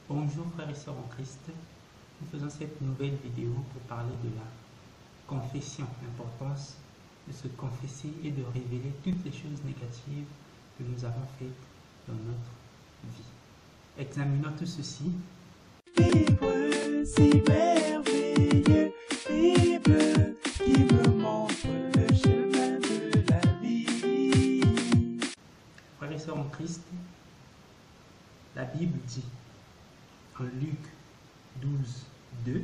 Bonjour frères et sœurs en Christ, nous faisons cette nouvelle vidéo pour parler de la confession, l'importance de se confesser et de révéler toutes les choses négatives que nous avons faites dans notre vie. Examinons tout ceci. Livre si merveilleux, livre qui me montre le chemin de la vie. Frères et sœurs en Christ, la Bible dit en Luc 12, 2,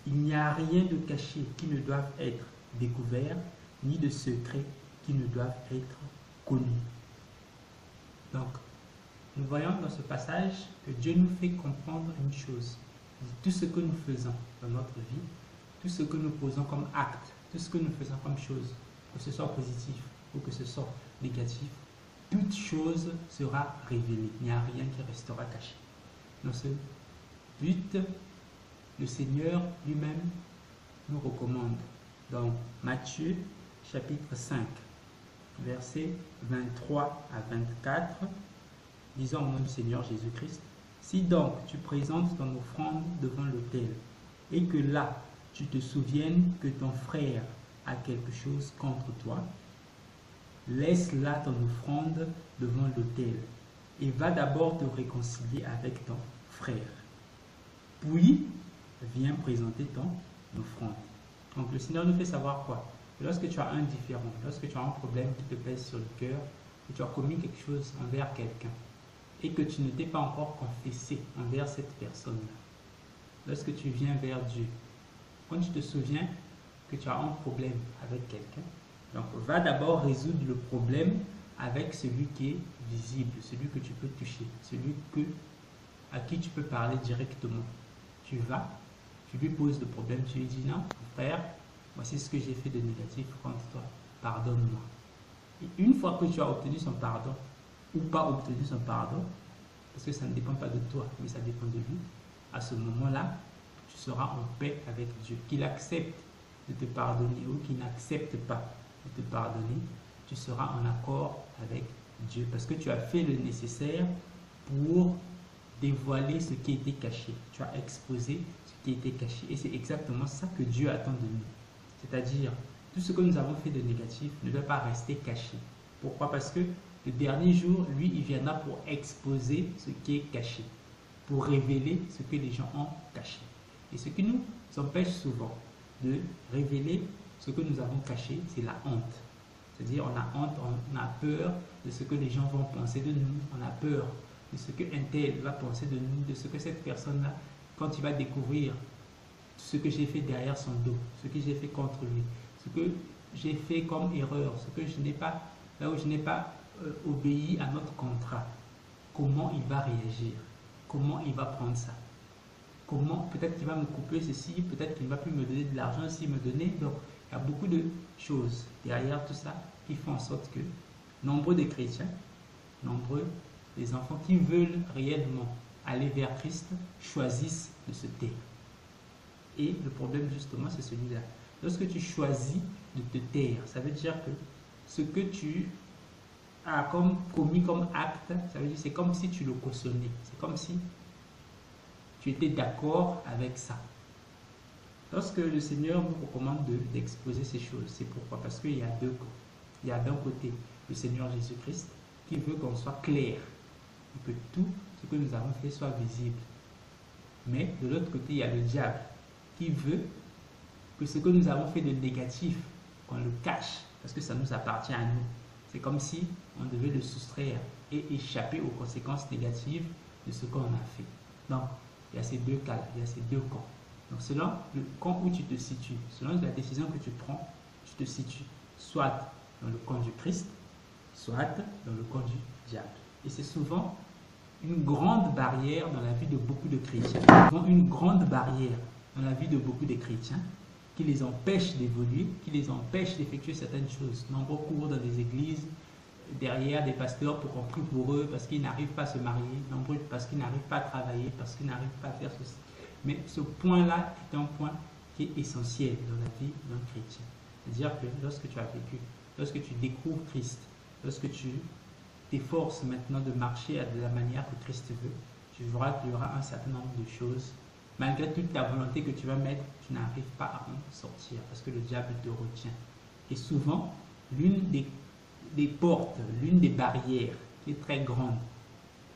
il n'y a rien de caché qui ne doive être découvert, ni de secret qui ne doivent être connus. Donc, nous voyons dans ce passage que Dieu nous fait comprendre une chose. Tout ce que nous faisons dans notre vie, tout ce que nous posons comme acte, tout ce que nous faisons comme chose, que ce soit positif ou que ce soit négatif, toute chose sera révélée. Il n'y a rien qui restera caché. Dans ce but, le Seigneur lui-même nous recommande dans Matthieu chapitre 5, versets 23 à 24, disons au nom du Seigneur Jésus-Christ, si donc tu présentes ton offrande devant l'autel et que là tu te souviennes que ton frère a quelque chose contre toi, laisse là ton offrande devant l'autel et va d'abord te réconcilier avec ton frère. Puis, viens présenter ton offrande. Donc le Seigneur nous fait savoir quoi? Que lorsque tu as un différend, lorsque tu as un problème qui te pèse sur le cœur, que tu as commis quelque chose envers quelqu'un et que tu ne t'es pas encore confessé envers cette personne-là, lorsque tu viens vers Dieu, quand tu te souviens que tu as un problème avec quelqu'un, donc va d'abord résoudre le problème avec celui qui est visible, celui que tu peux toucher, celui à qui tu peux parler directement. Tu vas, tu lui poses le problème, tu lui dis non, frère, voici ce que j'ai fait de négatif contre toi, pardonne-moi. Et une fois que tu as obtenu son pardon, ou pas obtenu son pardon, parce que ça ne dépend pas de toi, mais ça dépend de lui, à ce moment-là, tu seras en paix avec Dieu. Qu'il accepte de te pardonner ou qu'il n'accepte pas de te pardonner, tu seras en accord avec Dieu, parce que tu as fait le nécessaire pour dévoiler ce qui était caché. Tu as exposé ce qui était caché. Et c'est exactement ça que Dieu attend de nous. C'est-à-dire, tout ce que nous avons fait de négatif ne doit pas rester caché. Pourquoi? Parce que le dernier jour, lui, il viendra pour exposer ce qui est caché, pour révéler ce que les gens ont caché. Et ce qui nous empêche souvent de révéler ce que nous avons caché, c'est la honte. C'est-à-dire, on a honte, on a peur de ce que les gens vont penser de nous, on a peur de ce qu'un tel va penser de nous, de ce que cette personne-là, quand il va découvrir ce que j'ai fait derrière son dos, ce que j'ai fait contre lui, ce que j'ai fait comme erreur, ce que je n'ai pas, là où je n'ai pas obéi à notre contrat, comment il va réagir, comment il va prendre ça, comment, peut-être qu'il va me couper ceci, peut-être qu'il ne va plus me donner de l'argent s'il me donnait. Donc, il y a beaucoup de choses derrière tout ça qui font en sorte que nombreux des chrétiens, nombreux des enfants qui veulent réellement aller vers Christ choisissent de se taire. Et le problème justement c'est celui-là. Lorsque tu choisis de te taire, ça veut dire que ce que tu as commis comme acte, ça veut dire c'est comme si tu le cautionnais. C'est comme si tu étais d'accord avec ça. Lorsque le Seigneur nous recommande d'exposer ces choses, c'est pourquoi? Parce qu'il y a deux cas. Il y a d'un côté le Seigneur Jésus-Christ qui veut qu'on soit clair et que tout ce que nous avons fait soit visible. Mais de l'autre côté, il y a le diable qui veut que ce que nous avons fait de négatif, qu'on le cache, parce que ça nous appartient à nous. C'est comme si on devait le soustraire et échapper aux conséquences négatives de ce qu'on a fait. Donc, il y a ces deux cas, il y a ces deux camps. Donc, selon le camp où tu te situes, selon la décision que tu prends, tu te situes soit dans le camp du Christ, soit dans le camp du diable. Et c'est souvent une grande barrière dans la vie de beaucoup de chrétiens. Souvent une grande barrière dans la vie de beaucoup de chrétiens qui les empêche d'évoluer, qui les empêche d'effectuer certaines choses. Nombreux courent dans des églises, derrière des pasteurs pour qu'on prie pour eux parce qu'ils n'arrivent pas à se marier, nombreux parce qu'ils n'arrivent pas à travailler, parce qu'ils n'arrivent pas à faire ceci. Mais ce point-là est un point qui est essentiel dans la vie d'un chrétien. C'est-à-dire que lorsque tu as vécu, lorsque tu découvres Christ, lorsque tu t'efforces maintenant de marcher de la manière que Christ veut, tu verras qu'il y aura un certain nombre de choses. Malgré toute ta volonté que tu vas mettre, tu n'arrives pas à en sortir parce que le diable te retient. Et souvent, l'une des portes, l'une des barrières qui est très grande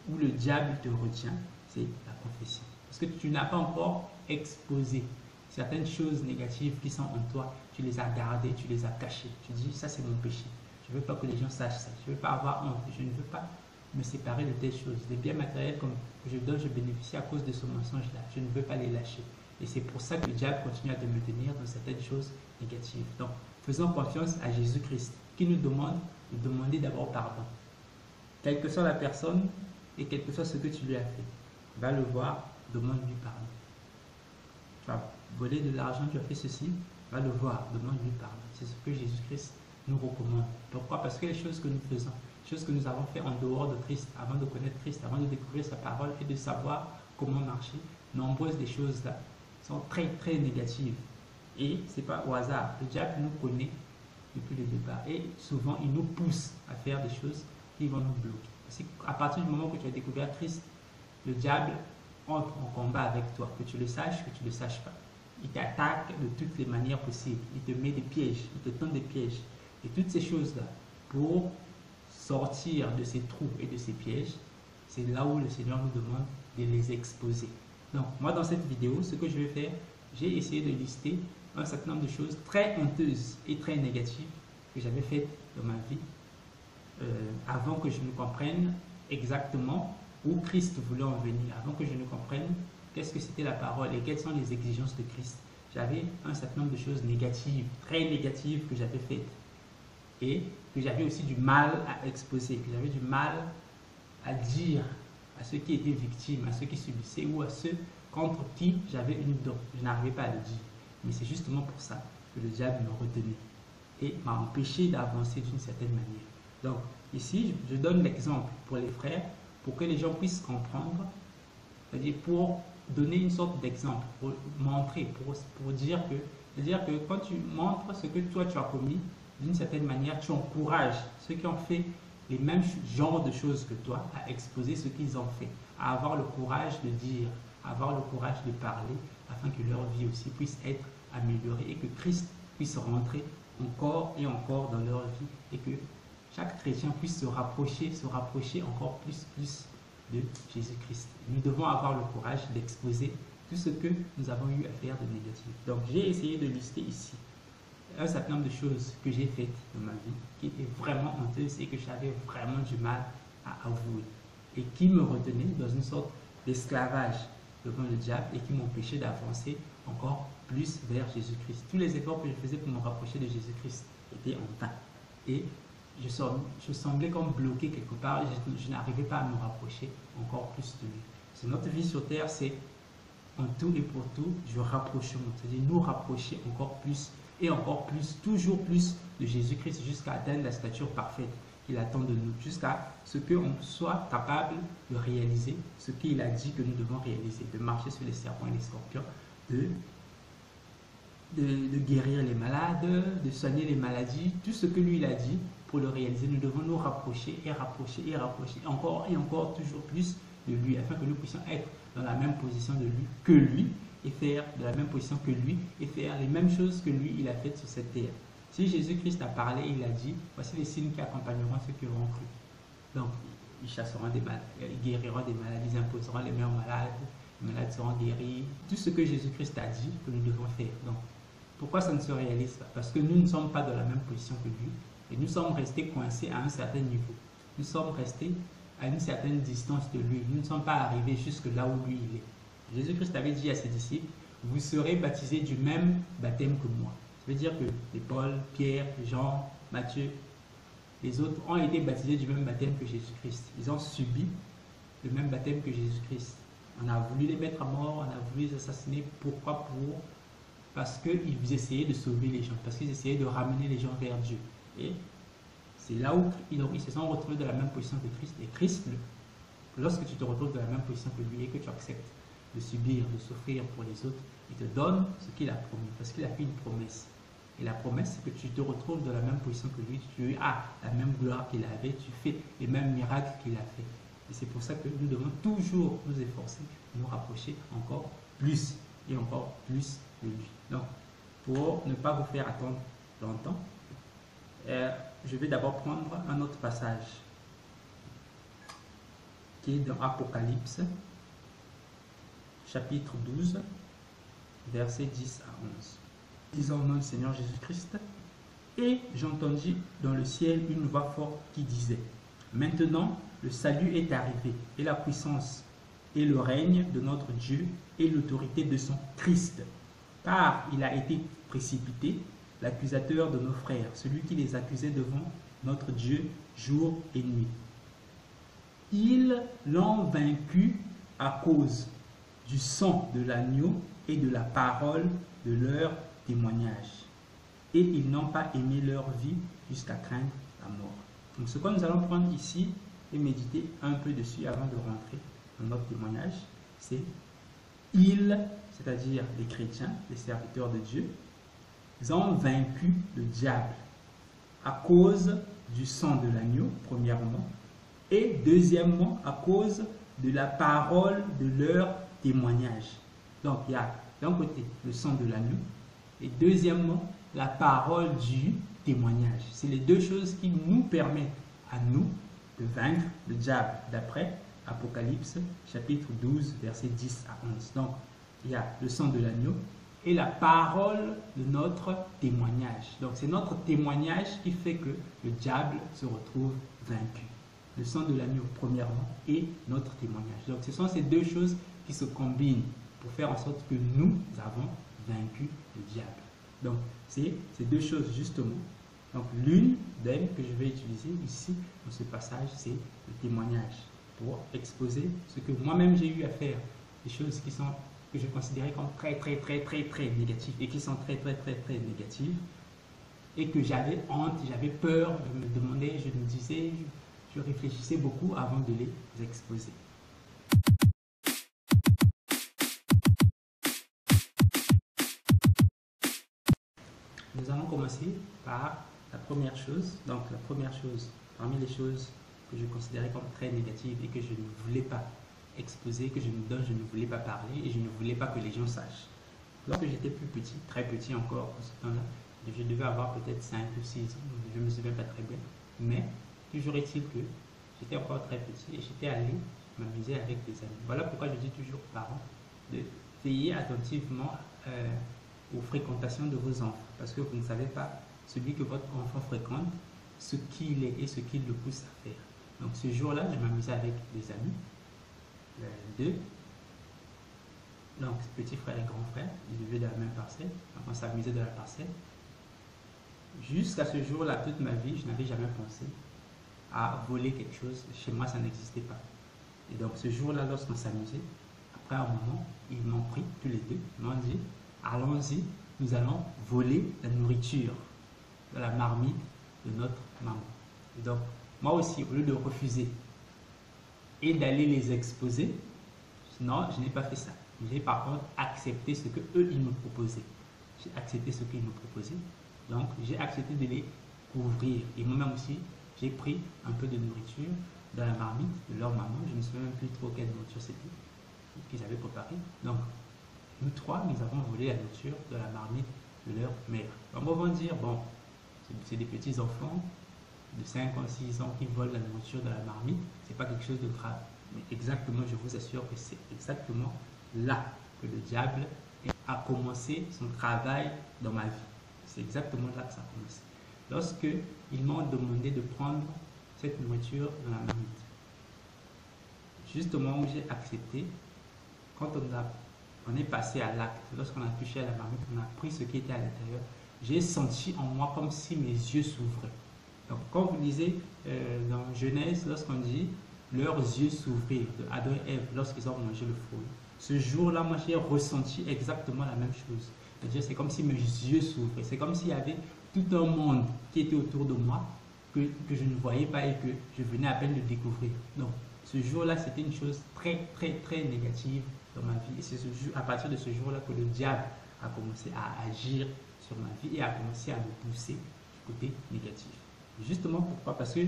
où le diable te retient, c'est la confession. Parce que tu n'as pas encore exposé certaines choses négatives qui sont en toi. Tu les as gardées, tu les as cachées. Tu dis, ça c'est mon péché. Je ne veux pas que les gens sachent ça. Je ne veux pas avoir honte. Je ne veux pas me séparer de telles choses. Les biens matériels comme que je donne, je bénéficie à cause de ce mensonge-là. Je ne veux pas les lâcher. Et c'est pour ça que le diable continue à te maintenir dans certaines choses négatives. Donc, faisons confiance à Jésus-Christ qui nous demande de demander d'abord pardon. Quelle que soit la personne et quel que soit ce que tu lui as fait, va le voir, demande-lui pardon. Tu as volé de l'argent, tu as fait ceci, va le voir, demande-lui pardon. C'est ce que Jésus-Christ nous recommande. Pourquoi? Parce que les choses que nous faisons, les choses que nous avons fait en dehors de Christ, avant de connaître Christ, avant de découvrir sa parole et de savoir comment marcher, nombreuses des choses là sont très très négatives. Et ce n'est pas au hasard. Le diable nous connaît depuis le départ. Et souvent, il nous pousse à faire des choses qui vont nous bloquer. Parce qu'à partir du moment que tu as découvert Christ, le diable entre en combat avec toi. Que tu le saches, que tu ne le saches pas. Il t'attaque de toutes les manières possibles. Il te met des pièges, il te tend des pièges. Et toutes ces choses-là, pour sortir de ces trous et de ces pièges, c'est là où le Seigneur nous demande de les exposer. Donc, moi, dans cette vidéo, ce que je vais faire, j'ai essayé de lister un certain nombre de choses très honteuses et très négatives que j'avais faites dans ma vie avant que je ne comprenne exactement où Christ voulait en venir, avant que je ne comprenne qu'est-ce que c'était la parole et quelles sont les exigences de Christ. J'avais un certain nombre de choses négatives, très négatives que j'avais faites et que j'avais aussi du mal à exposer, que j'avais du mal à dire à ceux qui étaient victimes, à ceux qui subissaient ou à ceux contre qui j'avais une dent. Je n'arrivais pas à le dire. Mais c'est justement pour ça que le diable me retenait et m'a empêché d'avancer d'une certaine manière. Donc ici, je donne l'exemple pour les frères, pour que les gens puissent comprendre, c'est-à-dire pour donner une sorte d'exemple, pour montrer, pour dire que quand tu montres ce que toi tu as commis, d'une certaine manière, tu encourages ceux qui ont fait les mêmes genres de choses que toi à exposer ce qu'ils ont fait, à avoir le courage de dire, à avoir le courage de parler, afin que leur vie aussi puisse être améliorée et que Christ puisse rentrer encore et encore dans leur vie et que chaque chrétien puisse se rapprocher encore plus de Jésus-Christ. Nous devons avoir le courage d'exposer tout ce que nous avons eu à faire de négatif. Donc j'ai essayé de lister ici un certain nombre de choses que j'ai faites dans ma vie qui étaient vraiment honteuses et que j'avais vraiment du mal à avouer et qui me retenaient dans une sorte d'esclavage devant le diable et qui m'empêchaient d'avancer encore plus vers Jésus-Christ. Tous les efforts que je faisais pour me rapprocher de Jésus-Christ étaient en vain et je semblais comme bloqué quelque part, je n'arrivais pas à me rapprocher encore plus de lui. C'est notre vie sur terre, c'est en tout et pour tout du rapprochement, c'est-à-dire nous rapprocher encore plus et encore plus, toujours plus de Jésus-Christ jusqu'à atteindre la stature parfaite qu'il attend de nous, jusqu'à ce qu'on soit capable de réaliser ce qu'il a dit que nous devons réaliser, de marcher sur les serpents et les scorpions, de guérir les malades, de soigner les maladies, tout ce que lui il a dit, pour le réaliser, nous devons nous rapprocher et rapprocher et rapprocher, encore et encore toujours plus de lui, afin que nous puissions être dans la même position de lui que lui, et faire de la même position que lui, et faire les mêmes choses que lui il a faites sur cette terre. Si Jésus-Christ a parlé, il a dit, voici les signes qui accompagneront ceux qui auront cru. Donc, ils chasseront des malades, ils guériront des maladies, ils imposeront les mains aux malades, les malades seront guéris. Tout ce que Jésus-Christ a dit que nous devons faire. Donc, pourquoi ça ne se réalise pas? Parce que nous ne sommes pas dans la même position que lui, et nous sommes restés coincés à un certain niveau. Nous sommes restés à une certaine distance de lui. Nous ne sommes pas arrivés jusque là où lui il est. Jésus-Christ avait dit à ses disciples, vous serez baptisés du même baptême que moi. Ça veut dire que les Paul, Pierre, Jean, Matthieu, les autres ont été baptisés du même baptême que Jésus-Christ. Ils ont subi le même baptême que Jésus-Christ. On a voulu les mettre à mort, on a voulu les assassiner. Pourquoi? Parce qu'ils essayaient de sauver les gens, parce qu'ils essayaient de ramener les gens vers Dieu. Et c'est là où ils se sont retrouvés dans la même position que Christ. Et Christ, lorsque tu te retrouves dans la même position que lui et que tu acceptes de subir, de souffrir pour les autres, il te donne ce qu'il a promis, parce qu'il a fait une promesse. Et la promesse, c'est que tu te retrouves dans la même position que lui, tu as la même gloire qu'il avait, tu fais les mêmes miracles qu'il a fait. Et c'est pour ça que nous devons toujours nous efforcer, nous rapprocher encore plus et encore plus de lui. Donc, pour ne pas vous faire attendre longtemps, je vais d'abord prendre un autre passage qui est dans Apocalypse, chapitre 12, versets 10 à 11. Disons au nom du Seigneur Jésus-Christ, et j'entendis dans le ciel une voix forte qui disait, maintenant le salut est arrivé, et la puissance et le règne de notre Dieu et l'autorité de son Christ, car il a été précipité, l'accusateur de nos frères, celui qui les accusait devant notre Dieu jour et nuit. Ils l'ont vaincu à cause du sang de l'agneau et de la parole de leur témoignage. Et ils n'ont pas aimé leur vie jusqu'à craindre la mort. Donc ce que nous allons prendre ici et méditer un peu dessus avant de rentrer dans notre témoignage, c'est ils, c'est-à-dire les chrétiens, les serviteurs de Dieu, ils ont vaincu le diable à cause du sang de l'agneau, premièrement, et deuxièmement, à cause de la parole de leur témoignage. Donc, il y a d'un côté le sang de l'agneau, et deuxièmement, la parole du témoignage. C'est les deux choses qui nous permettent à nous de vaincre le diable, d'après Apocalypse, chapitre 12, versets 10 à 11. Donc, il y a le sang de l'agneau et la parole de notre témoignage. Donc, c'est notre témoignage qui fait que le diable se retrouve vaincu. Le sang de l'agneau, premièrement, et notre témoignage. Donc, ce sont ces deux choses qui se combinent pour faire en sorte que nous avons vaincu le diable. Donc, c'est ces deux choses, justement. Donc, l'une d'elles que je vais utiliser ici, dans ce passage, c'est le témoignage, pour exposer ce que moi-même j'ai eu à faire, des choses qui sont, que je considérais comme très négatives, et qui sont très négatives, et que j'avais honte, j'avais peur, je me demandais, je me disais, je réfléchissais beaucoup avant de les exposer. Nous allons commencer par la première chose. Donc la première chose, parmi les choses que je considérais comme très négatives et que je ne voulais pas exposer, que je ne voulais pas parler et je ne voulais pas que les gens sachent. Lorsque j'étais plus petit, très petit encore en ce temps-là, je devais avoir peut-être 5 ou 6 ans, je ne me souviens pas très bien, mais toujours est-il que j'étais encore très petit et j'étais allé m'amuser avec des amis. Voilà pourquoi je dis toujours aux parents de veiller attentivement aux fréquentations de vos enfants, parce que vous ne savez pas celui que votre enfant fréquente, ce qu'il est et ce qui le pousse à faire. Donc ce jour-là, je m'amusais avec des amis, deux, donc petit frère et grand frère, ils vivaient dans la même parcelle, donc on s'amusait dans la parcelle. Jusqu'à ce jour-là, toute ma vie, je n'avais jamais pensé à voler quelque chose. Chez moi, ça n'existait pas. Et donc ce jour-là, lorsqu'on s'amusait, après un moment, ils m'ont pris tous les deux, ils m'ont dit, allons-y, nous allons voler la nourriture de la marmite de notre maman. Et donc, moi aussi, au lieu de refuser et d'aller les exposer, non, je n'ai pas fait ça. J'ai par contre accepté ce que eux ils me proposaient. J'ai accepté ce qu'ils me proposaient. Donc, j'ai accepté de les couvrir. Et moi-même aussi, j'ai pris un peu de nourriture dans la marmite de leur maman. Je ne me souviens même plus trop quelle nourriture c'était qu'ils avaient préparée. Donc, nous trois, nous avons volé la nourriture de la marmite de leur mère. On va dire, bon, c'est des petits enfants de 5 ans, 6 ans qui volent la nourriture de la marmite. C'est pas quelque chose de grave. Mais exactement, je vous assure que c'est exactement là que le diable a commencé son travail dans ma vie. C'est exactement là que ça a commencé. Lorsque ils m'ont demandé de prendre cette nourriture dans la marmite, juste au moment où j'ai accepté, quand on est passé à l'acte, lorsqu'on a touché à la marmite, on a pris ce qui était à l'intérieur, j'ai senti en moi comme si mes yeux s'ouvraient. Donc, quand vous lisez dans Genèse, lorsqu'on dit leurs yeux s'ouvrirent de Adam et Ève lorsqu'ils ont mangé le fruit, ce jour-là, moi j'ai ressenti exactement la même chose. C'est-à-dire, c'est comme si mes yeux s'ouvraient. C'est comme s'il y avait tout un monde qui était autour de moi que je ne voyais pas et que je venais à peine de découvrir. Donc, ce jour-là, c'était une chose très négative dans ma vie. Et c'est à partir de ce jour-là que le diable a commencé à agir sur ma vie et a commencé à me pousser du côté négatif. Justement, pourquoi? Parce que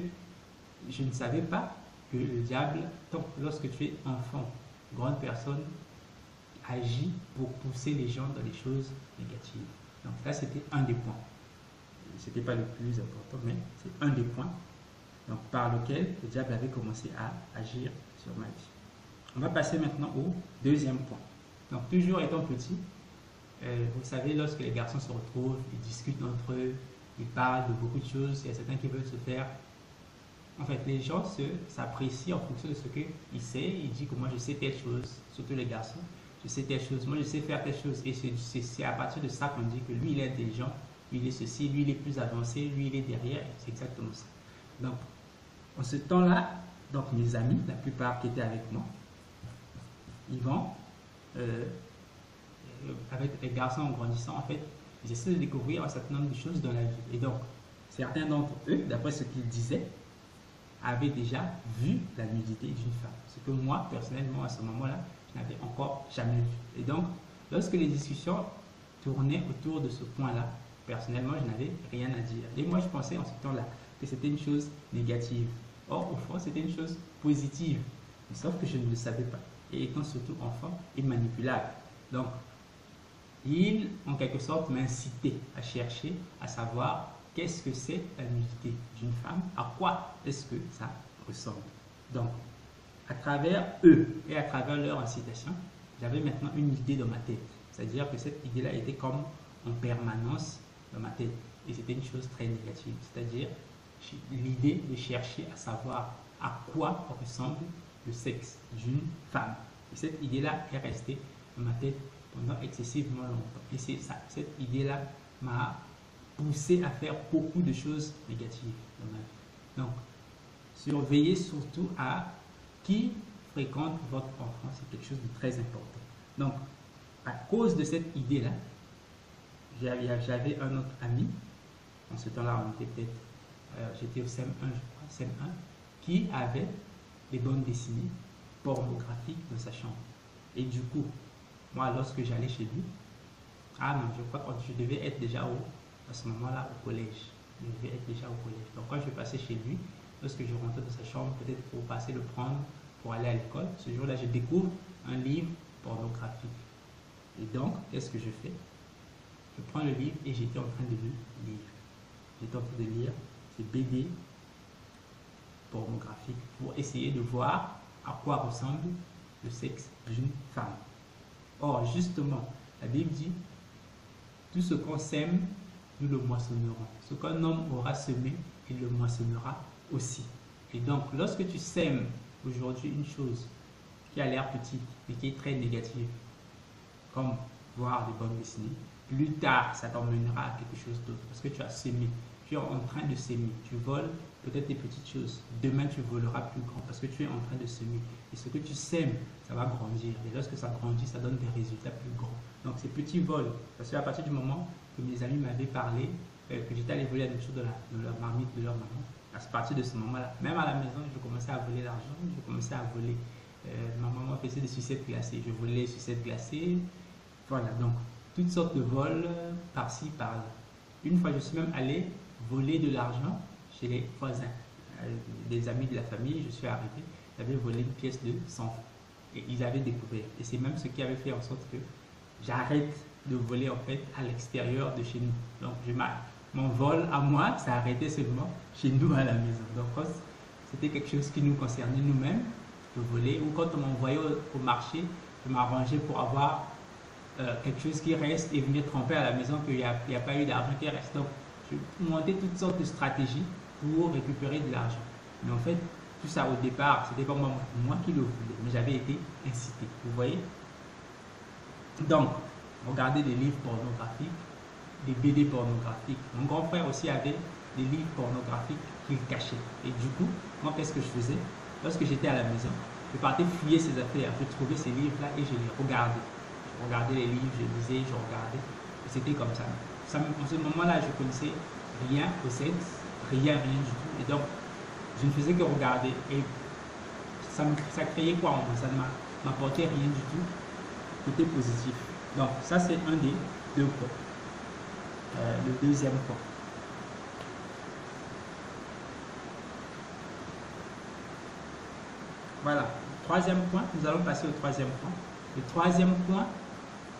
je ne savais pas que le diable, donc lorsque tu es enfant, grande personne, agit pour pousser les gens dans les choses négatives. Donc là, c'était un des points. Ce n'était pas le plus important, mais c'est un des points donc, par lequel le diable avait commencé à agir sur ma vie. On va passer maintenant au deuxième point. Donc toujours étant petit, vous savez, lorsque les garçons se retrouvent, ils discutent entre eux, ils parlent de beaucoup de choses, il y a certains qui veulent se faire. En fait, les gens s'apprécient en fonction de ce qu'ils savent. Ils disent que moi je sais telle chose, surtout les garçons, je sais telle chose, moi je sais faire telle chose. Et c'est à partir de ça qu'on dit que lui il est intelligent, lui il est ceci, lui il est plus avancé, lui il est derrière, c'est exactement ça. Donc, en ce temps-là, donc mes amis, la plupart qui étaient avec moi, ils vont, avec les garçons en grandissant, en fait, ils essaient de découvrir un certain nombre de choses dans la vie. Et donc, certains d'entre eux, d'après ce qu'ils disaient, avaient déjà vu la nudité d'une femme. Ce que moi, personnellement, à ce moment-là, je n'avais encore jamais vu. Et donc, lorsque les discussions tournaient autour de ce point-là, personnellement, je n'avais rien à dire. Et moi, je pensais en ce temps-là que c'était une chose négative. Or, au fond, c'était une chose positive. Sauf que je ne le savais pas. Et étant surtout enfant et manipulable. Donc, il, en quelque sorte, m'incitait à chercher, à savoir qu'est-ce que c'est la nudité d'une femme, à quoi est-ce que ça ressemble. Donc, à travers eux et à travers leur incitation, j'avais maintenant une idée dans ma tête. C'est-à-dire que cette idée-là était comme en permanence dans ma tête. Et c'était une chose très négative. C'est-à-dire l'idée de chercher à savoir à quoi ressemble le sexe d'une femme. Et cette idée-là est restée dans ma tête pendant excessivement longtemps. Et c'est ça, cette idée-là m'a poussé à faire beaucoup de choses négatives dans ma vie. Donc, surveillez surtout à qui fréquente votre enfant, c'est quelque chose de très important. Donc, à cause de cette idée-là, j'avais un autre ami, en ce temps-là, on était peut-être, j'étais au CM1, je crois, CM1, qui avait des bandes dessinées pornographiques dans sa chambre. Et du coup, moi, lorsque j'allais chez lui, ah non, je crois que je devais être déjà à ce moment-là au collège. Je devais être déjà au collège. Donc quand je passais chez lui, lorsque je rentrais dans sa chambre, peut-être pour passer le prendre, pour aller à l'école, ce jour-là, je découvre un livre pornographique. Et donc, qu'est-ce que je fais? Je prends le livre et j'étais en train de le lire. J'étais en train de lire ces BD pornographiques pour essayer de voir à quoi ressemble le sexe d'une femme. Or, justement, la Bible dit, tout ce qu'on sème, nous le moissonnerons. Ce qu'un homme aura semé, il le moissonnera aussi. Et donc, lorsque tu sèmes aujourd'hui une chose qui a l'air petite, mais qui est très négative, comme voir des bandes dessinées, plus tard, ça t'emmènera à quelque chose d'autre, parce que tu as sémé. Tu es en train de s'aimer. Tu voles peut-être des petites choses. Demain, tu voleras plus grand parce que tu es en train de semer. Et ce que tu sèmes, ça va grandir. Et lorsque ça grandit, ça donne des résultats plus grands. Donc, ces petits vols, parce qu'à partir du moment que mes amis m'avaient parlé, que j'étais allé voler la nourriture de leur marmite, de leur maman, à partir de ce moment-là, même à la maison, je commençais à voler l'argent, je commençais à voler. Ma maman faisait des sucettes glacées. Je volais les sucettes glacées. Voilà, donc, toutes sortes de vols par-ci, par-là. Une fois, je suis même allé voler de l'argent chez les voisins, des amis de la famille. Je suis arrêté, j'avais volé une pièce de 100 francs et ils avaient découvert. Et c'est même ce qui avait fait en sorte que j'arrête de voler en fait à l'extérieur de chez nous. Donc mon vol à moi s'est arrêté seulement chez nous à la maison. Donc c'était quelque chose qui nous concernait nous-mêmes de voler, ou quand on m'envoyait au marché, je m'arrangeais pour avoir quelque chose qui reste et venir tromper à la maison qu'il n'y a pas eu d'argent qui reste. Donc, je montais toutes sortes de stratégies pour récupérer de l'argent. Mais en fait, tout ça au départ, c'était pas moi qui le voulais, mais j'avais été incité. Vous voyez? Donc, regardez des livres pornographiques, des BD pornographiques. Mon grand frère aussi avait des livres pornographiques qu'il cachait. Et du coup, moi, qu'est-ce que je faisais? Lorsque j'étais à la maison, je partais fouiller ses affaires. Je trouvais ces livres-là et je les regardais. Je regardais les livres, je lisais, je regardais. Et c'était comme ça. En ce moment-là, je ne connaissais rien au sexe, rien du tout. Et donc, je ne faisais que regarder. Et ça créait quoi en moi? Ça ne m'apportait rien du tout. Côté positif. Donc, ça, c'est un des deux points. Le deuxième point. Voilà. Troisième point, nous allons passer au troisième point. Le troisième point,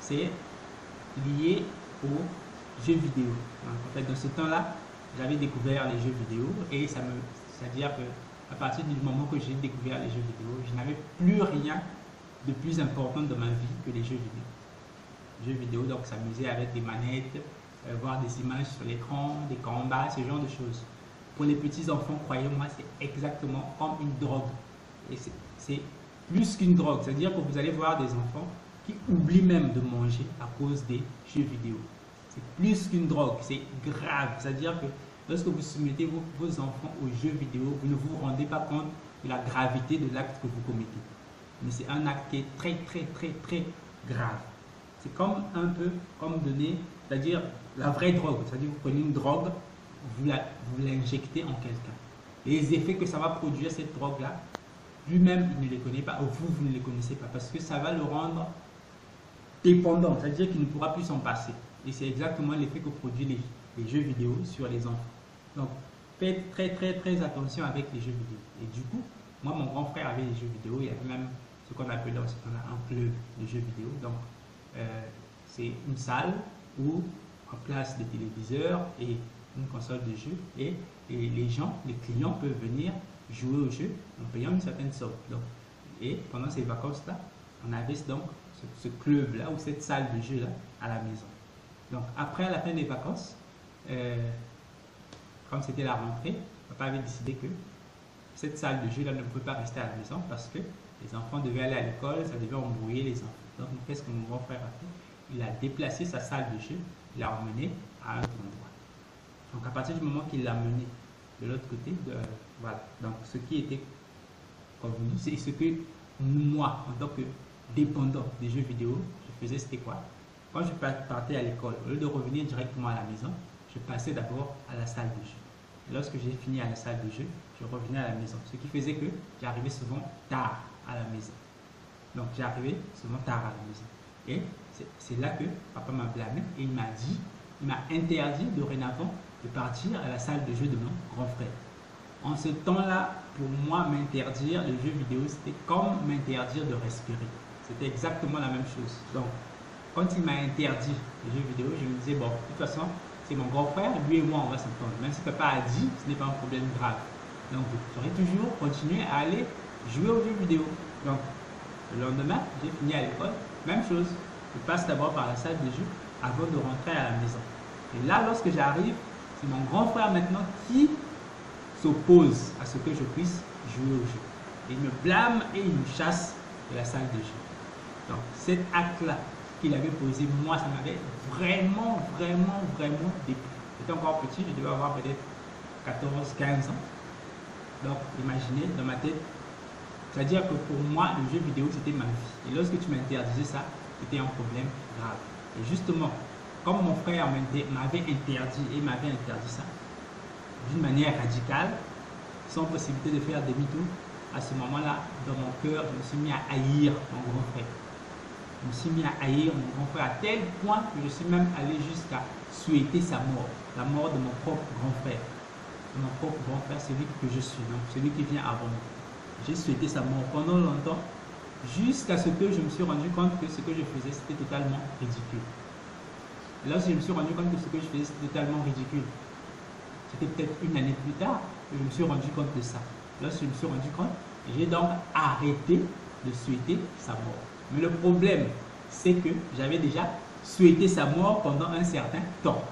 c'est lié aux jeux vidéo. En fait, dans ce temps-là, j'avais découvert les jeux vidéo et c'est-à-dire que à partir du moment que j'ai découvert les jeux vidéo, je n'avais plus rien de plus important dans ma vie que les jeux vidéo. Les jeux vidéo, donc s'amuser avec des manettes, voir des images sur l'écran, des combats, ce genre de choses. Pour les petits enfants, croyez-moi, c'est exactement comme une drogue. Et c'est plus qu'une drogue, c'est-à-dire que vous allez voir des enfants qui oublient même de manger à cause des jeux vidéo. C'est plus qu'une drogue, c'est grave. C'est-à-dire que lorsque vous soumettez vos enfants aux jeux vidéo, vous ne vous rendez pas compte de la gravité de l'acte que vous commettez. Mais c'est un acte qui est très, très, très, très grave. C'est comme un peu comme donner, c'est-à-dire la vraie drogue. C'est-à-dire que vous prenez une drogue, vous l'injectez en quelqu'un. Les effets que ça va produire, cette drogue-là, lui-même, il ne les connaît pas, ou vous ne les connaissez pas, parce que ça va le rendre dépendant, c'est-à-dire qu'il ne pourra plus s'en passer. Et c'est exactement l'effet que produisent les jeux vidéo sur les enfants. Donc, faites très, très, très attention avec les jeux vidéo. Et du coup, moi, mon grand frère avait les jeux vidéo, il y avait même ce qu'on appelait dans ce temps-là un club de jeux vidéo. Donc, c'est une salle où en place des téléviseurs et une console de jeu et les gens, les clients peuvent venir jouer au jeu en payant une certaine somme. Donc, et pendant ces vacances-là, on avait donc ce club-là ou cette salle de jeu-là à la maison. Donc après la fin des vacances, comme c'était la rentrée, papa avait décidé que cette salle de jeu-là ne pouvait pas rester à la maison parce que les enfants devaient aller à l'école, ça devait embrouiller les enfants. Donc qu'est-ce que mon grand frère a fait? Il a déplacé sa salle de jeu, il l'a emmené à un autre endroit. Donc à partir du moment qu'il l'a mené de l'autre côté, voilà. Donc ce qui était convenu, c'est ce que moi, en tant que dépendant des jeux vidéo, je faisais, c'était quoi? Quand je partais à l'école, au lieu de revenir directement à la maison, je passais d'abord à la salle de jeu. Et lorsque j'ai fini à la salle de jeu, je revenais à la maison. Ce qui faisait que j'arrivais souvent tard à la maison. Donc j'arrivais souvent tard à la maison. Et c'est là que papa m'a blâmé et il m'a interdit dorénavant de partir à la salle de jeu de mon grand frère. En ce temps-là, pour moi, m'interdire les jeux vidéo, c'était comme m'interdire de respirer. C'était exactement la même chose. Donc, quand il m'a interdit les jeux vidéo, je me disais, bon, de toute façon, c'est mon grand frère, lui et moi, on va s'entendre. Même si papa a dit, ce n'est pas un problème grave. Donc, j'aurais toujours continué à aller jouer aux jeux vidéo. Donc, le lendemain, j'ai fini à l'école, même chose. Je passe d'abord par la salle de jeu avant de rentrer à la maison. Et là, lorsque j'arrive, c'est mon grand frère maintenant qui s'oppose à ce que je puisse jouer au jeu. Il me blâme et il me chasse de la salle de jeu. Donc, cet acte-là qu'il avait posé, moi, ça m'avait vraiment déplu. J'étais encore petit, je devais avoir peut-être 14-15 ans. Donc, imaginez, dans ma tête, c'est-à-dire que pour moi, le jeu vidéo, c'était ma vie. Et lorsque tu m'interdisais ça, c'était un problème grave. Et justement, comme mon frère m'avait interdit ça, d'une manière radicale, sans possibilité de faire demi-tour, à ce moment-là, dans mon cœur, je me suis mis à haïr mon grand frère. Je me suis mis à haïr mon grand frère à tel point que je suis même allé jusqu'à souhaiter sa mort, la mort de mon propre grand frère. De mon propre grand frère, celui que je suis, donc celui qui vient avant moi. J'ai souhaité sa mort pendant longtemps, jusqu'à ce que je me suis rendu compte que ce que je faisais, c'était totalement ridicule. Et lorsque je me suis rendu compte que ce que je faisais, c'était totalement ridicule, c'était peut-être une année plus tard que je me suis rendu compte de ça. Lorsque je me suis rendu compte, j'ai donc arrêté de souhaiter sa mort. Mais le problème, c'est que j'avais déjà souhaité sa mort pendant un certain temps.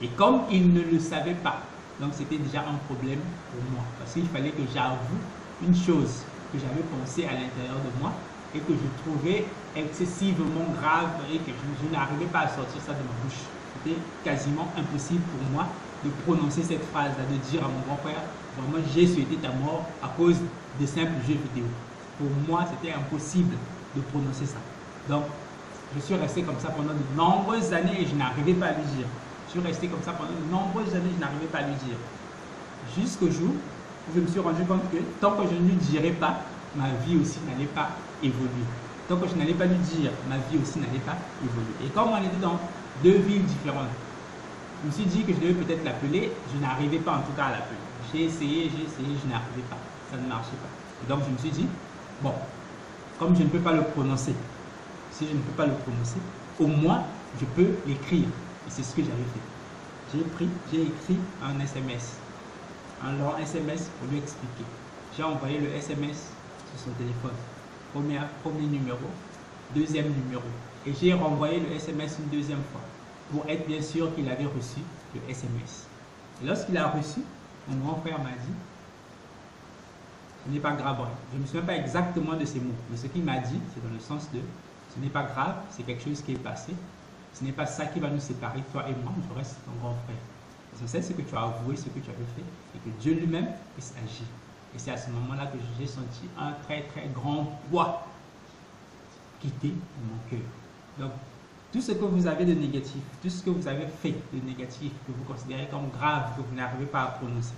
Et comme il ne le savait pas, donc c'était déjà un problème pour moi. Parce qu'il fallait que j'avoue une chose que j'avais pensée à l'intérieur de moi et que je trouvais excessivement grave et que je n'arrivais pas à sortir ça de ma bouche. C'était quasiment impossible pour moi de prononcer cette phrase-là, de dire à mon grand frère, vraiment j'ai souhaité ta mort à cause de simples jeux vidéo. Pour moi, c'était impossible de prononcer ça. Donc, je suis resté comme ça pendant de nombreuses années et je n'arrivais pas à lui dire. Je suis resté comme ça pendant de nombreuses années et je n'arrivais pas à lui dire. Jusqu'au jour où je me suis rendu compte que tant que je ne lui dirais pas, ma vie aussi n'allait pas évoluer. Tant que je n'allais pas lui dire, ma vie aussi n'allait pas évoluer. Et comme on était dans deux villes différentes, je me suis dit que je devais peut-être l'appeler. Je n'arrivais pas en tout cas à l'appeler. J'ai essayé, je n'arrivais pas. Ça ne marchait pas. Et donc je me suis dit, bon, comme je ne peux pas le prononcer, si je ne peux pas le prononcer, au moins je peux l'écrire. Et c'est ce que j'avais fait. J'ai écrit un SMS, un long SMS pour lui expliquer. J'ai envoyé le SMS sur son téléphone. Premier numéro, deuxième numéro. Et j'ai renvoyé le SMS une deuxième fois pour être bien sûr qu'il avait reçu le SMS. Et lorsqu'il a reçu, mon grand frère m'a dit, ce n'est pas grave. Je ne me souviens pas exactement de ces mots, mais ce qu'il m'a dit, c'est dans le sens de, ce n'est pas grave, c'est quelque chose qui est passé. Ce n'est pas ça qui va nous séparer, toi et moi, je reste ton grand frère. C'est ce que tu as avoué, ce que tu avais fait, et que Dieu lui-même puisse agir. Et c'est à ce moment-là que j'ai senti un très très grand poids quitter mon cœur. Donc, tout ce que vous avez de négatif, tout ce que vous avez fait de négatif, que vous considérez comme grave, que vous n'arrivez pas à prononcer,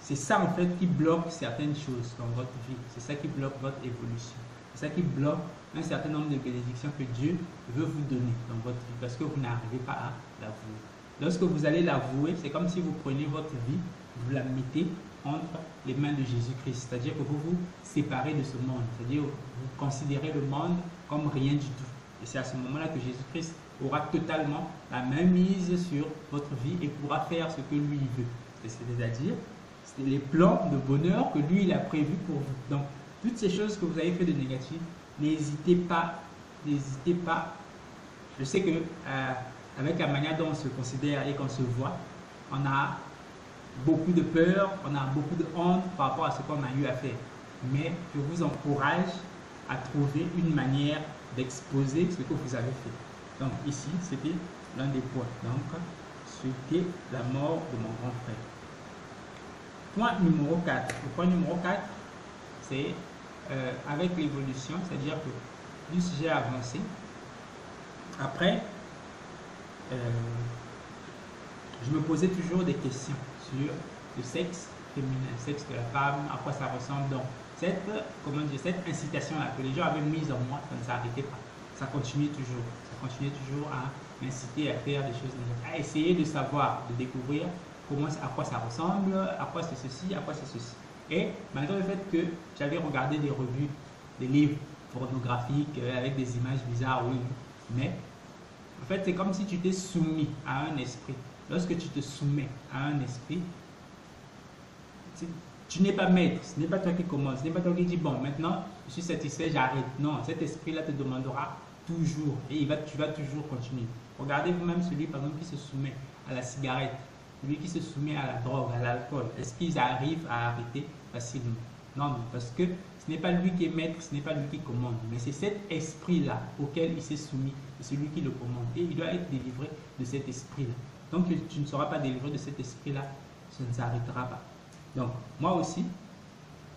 c'est ça en fait qui bloque certaines choses dans votre vie. C'est ça qui bloque votre évolution. C'est ça qui bloque un certain nombre de bénédictions que Dieu veut vous donner dans votre vie parce que vous n'arrivez pas à l'avouer. Lorsque vous allez l'avouer, c'est comme si vous preniez votre vie, vous la mettez entre les mains de Jésus-Christ. C'est-à-dire que vous vous séparez de ce monde. C'est-à-dire que vous considérez le monde comme rien du tout. Et c'est à ce moment-là que Jésus-Christ aura totalement la main mise sur votre vie et pourra faire ce que lui veut. C'est-à-dire les plans de bonheur que lui il a prévus pour vous. Donc, toutes ces choses que vous avez fait de négatif, n'hésitez pas. N'hésitez pas. Je sais que avec la manière dont on se considère et qu'on se voit, on a beaucoup de peur, on a beaucoup de honte par rapport à ce qu'on a eu à faire. Mais je vous encourage à trouver une manière d'exposer ce que vous avez fait. Donc ici, c'était l'un des points. Donc, c'était la mort de mon grand frère. Point numéro 4. Le point numéro 4, c'est avec l'évolution, c'est-à-dire que plus j'ai avancé, après, je me posais toujours des questions sur le sexe féminin, le sexe de la femme, à quoi ça ressemble. Donc, cette incitation-là que les gens avaient mise en moi, ça ne s'arrêtait pas. Ça continuait toujours. Ça continuait toujours à m'inciter à faire des choses négatives, à essayer de savoir, de découvrir à quoi ça ressemble, à quoi c'est ceci, à quoi c'est ceci. Et malgré le fait que j'avais regardé des revues, des livres pornographiques avec des images bizarres, oui, mais en fait, c'est comme si tu t'es soumis à un esprit. Lorsque tu te soumets à un esprit, tu n'es pas maître, ce n'est pas toi qui commence, ce n'est pas toi qui dis bon, maintenant je suis satisfait, j'arrête. Non, cet esprit-là te demandera toujours et tu vas toujours continuer. Regardez vous-même celui par exemple qui se soumet à la cigarette, celui qui se soumet à la drogue, à l'alcool. Est-ce qu'ils arrivent à arrêter facilement? Non, non, parce que ce n'est pas lui qui est maître, ce n'est pas lui qui commande, mais c'est cet esprit-là auquel il s'est soumis, c'est celui qui le commande. Et il doit être délivré de cet esprit-là. Donc tu ne seras pas délivré de cet esprit-là, ça ne s'arrêtera pas. Donc moi aussi,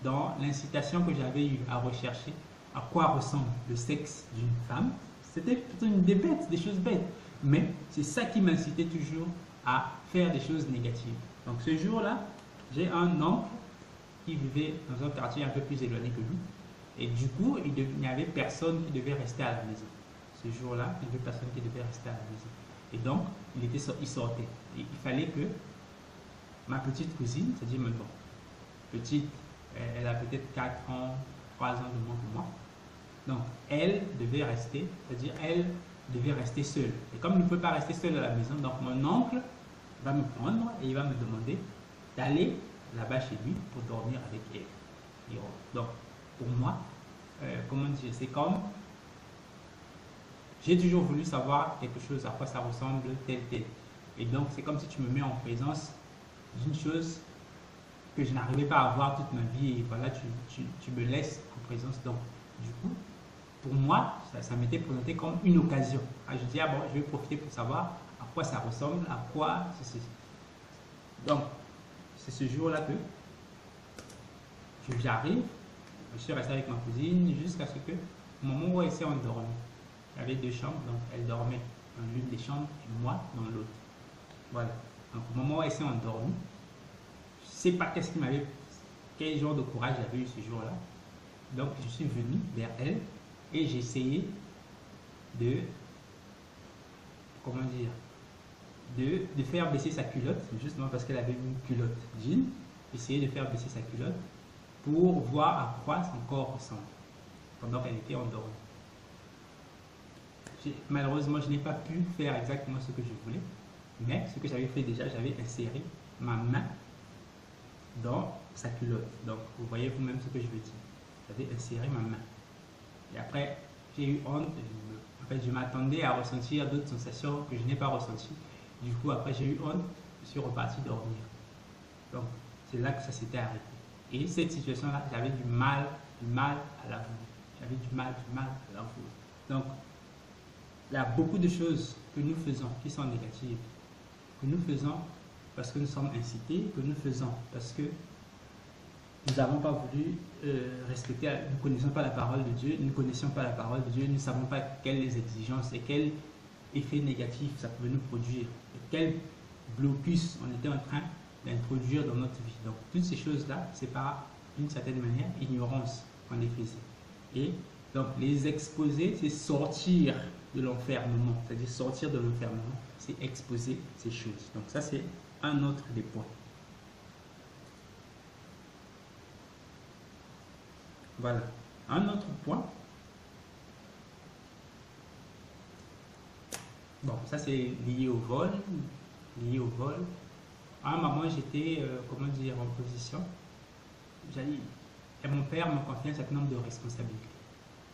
dans l'incitation que j'avais eue à rechercher à quoi ressemble le sexe d'une femme, c'était plutôt des bêtes, des choses bêtes. Mais c'est ça qui m'incitait toujours à faire des choses négatives. Donc ce jour-là, j'ai un oncle qui vivait dans un quartier un peu plus éloigné que lui. Et du coup, il n'y avait personne qui devait rester à la maison. Ce jour-là, il n'y avait personne qui devait rester à la maison. Et donc, il sortait. Et il fallait que ma petite cousine, c'est-à-dire maintenant, petite, elle a peut-être 4 ans, 3 ans de moins que moi. Donc, elle devait rester, c'est-à-dire elle devait rester seule. Et comme il ne peut pas rester seule à la maison, donc mon oncle va me prendre et il va me demander d'aller là-bas chez lui pour dormir avec elle. Et donc, pour moi, comment dire, c'est comme j'ai toujours voulu savoir quelque chose, à quoi ça ressemble, tel. Et donc, c'est comme si tu me mets en présence d'une chose que je n'arrivais pas à voir toute ma vie. Et voilà, tu me laisses en présence. Donc, du coup, pour moi, ça m'était présenté comme une occasion. Je dis, ah bon, je vais profiter pour savoir à quoi ça ressemble, à quoi c'est. Donc, c'est ce jour-là que j'arrive, je suis resté avec ma cousine jusqu'à ce que, au moment où elle s'est endormie, il y avait 2 chambres, donc elle dormait dans l'une des chambres et moi dans l'autre. Voilà. Donc au moment où elle s'est endormie, je ne sais pas quel genre de courage j'avais eu ce jour-là. Donc je suis venu vers elle et j'ai essayé de, comment dire, de faire baisser sa culotte, justement parce qu'elle avait une culotte jean, essayer de faire baisser sa culotte pour voir à quoi son corps ressemble pendant qu'elle était endormie. Malheureusement, je n'ai pas pu faire exactement ce que je voulais, mais ce que j'avais fait déjà, j'avais inséré ma main dans sa culotte. Donc, vous voyez vous-même ce que je veux dire. J'avais inséré ma main. Et après, j'ai eu honte. En fait, je m'attendais à ressentir d'autres sensations que je n'ai pas ressenties. Du coup, après, j'ai eu honte. Je suis reparti dormir. Donc, c'est là que ça s'était arrêté. Et cette situation-là, j'avais du mal à l'avouer. J'avais du mal à l'avouer. Donc, il y a beaucoup de choses que nous faisons qui sont négatives. Que nous faisons parce que nous sommes incités, que nous faisons parce que nous n'avons pas voulu respecter, nous ne connaissons pas la parole de Dieu, nous ne connaissions pas la parole de Dieu, nous ne savons pas quelles exigences et quels effets négatifs ça pouvait nous produire, et quel blocus on était en train d'introduire dans notre vie. Donc toutes ces choses-là, c'est par d'une certaine manière ignorance qu'on les faisait. Et donc les exposer, c'est sortir de l'enfermement, c'est-à-dire sortir de l'enfermement, c'est exposer ces choses. Donc ça, c'est un autre des points. Voilà. Un autre point. Bon, ça c'est lié au vol. Lié au vol. À un moment, j'étais, comment dire, en position. Et mon père me confiait un certain nombre de responsabilités.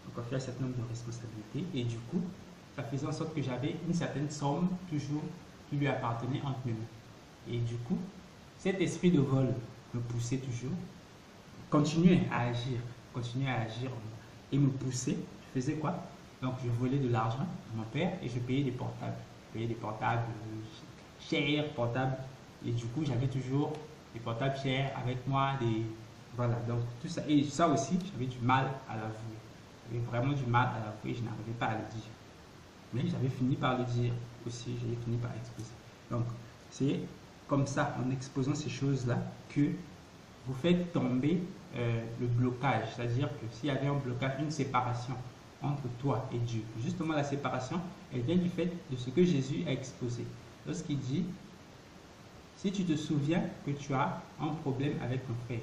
Me confiait un certain nombre de responsabilités. Et du coup, ça faisait en sorte que j'avais une certaine somme toujours qui lui appartenait entre mes mains. Et du coup, cet esprit de vol me poussait toujours, continuait à agir en moi. Et me poussait. Je faisais quoi? Donc, je volais de l'argent à mon père et je payais des portables. Je payais des portables chers, portables. Et du coup, j'avais toujours des portables chers avec moi. Voilà, donc tout ça. Et ça aussi, j'avais du mal à l'avouer. J'avais vraiment du mal à l'avouer. Je n'arrivais pas à le dire. Mais j'avais fini par le dire aussi. J'ai fini par exposer. Donc, c'est comme ça, en exposant ces choses-là, que vous faites tomber le blocage. C'est-à-dire que s'il y avait un blocage, une séparation entre toi et Dieu, justement la séparation, elle vient du fait de ce que Jésus a exposé. Lorsqu'il dit, si tu te souviens que tu as un problème avec ton frère,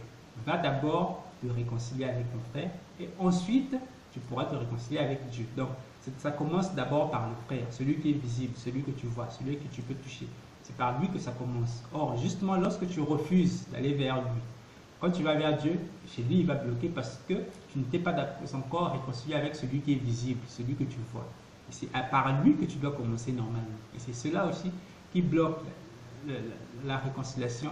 va d'abord te réconcilier avec ton frère et ensuite tu pourras te réconcilier avec Dieu. Donc, ça commence d'abord par le frère, celui qui est visible, celui que tu vois, celui que tu peux toucher. C'est par lui que ça commence. Or, justement, lorsque tu refuses d'aller vers lui, quand tu vas vers Dieu, chez lui, il va bloquer parce que tu n'étais pas encore réconcilié avec celui qui est visible, celui que tu vois. Et c'est par lui que tu dois commencer normalement. Et c'est cela aussi qui bloque la réconciliation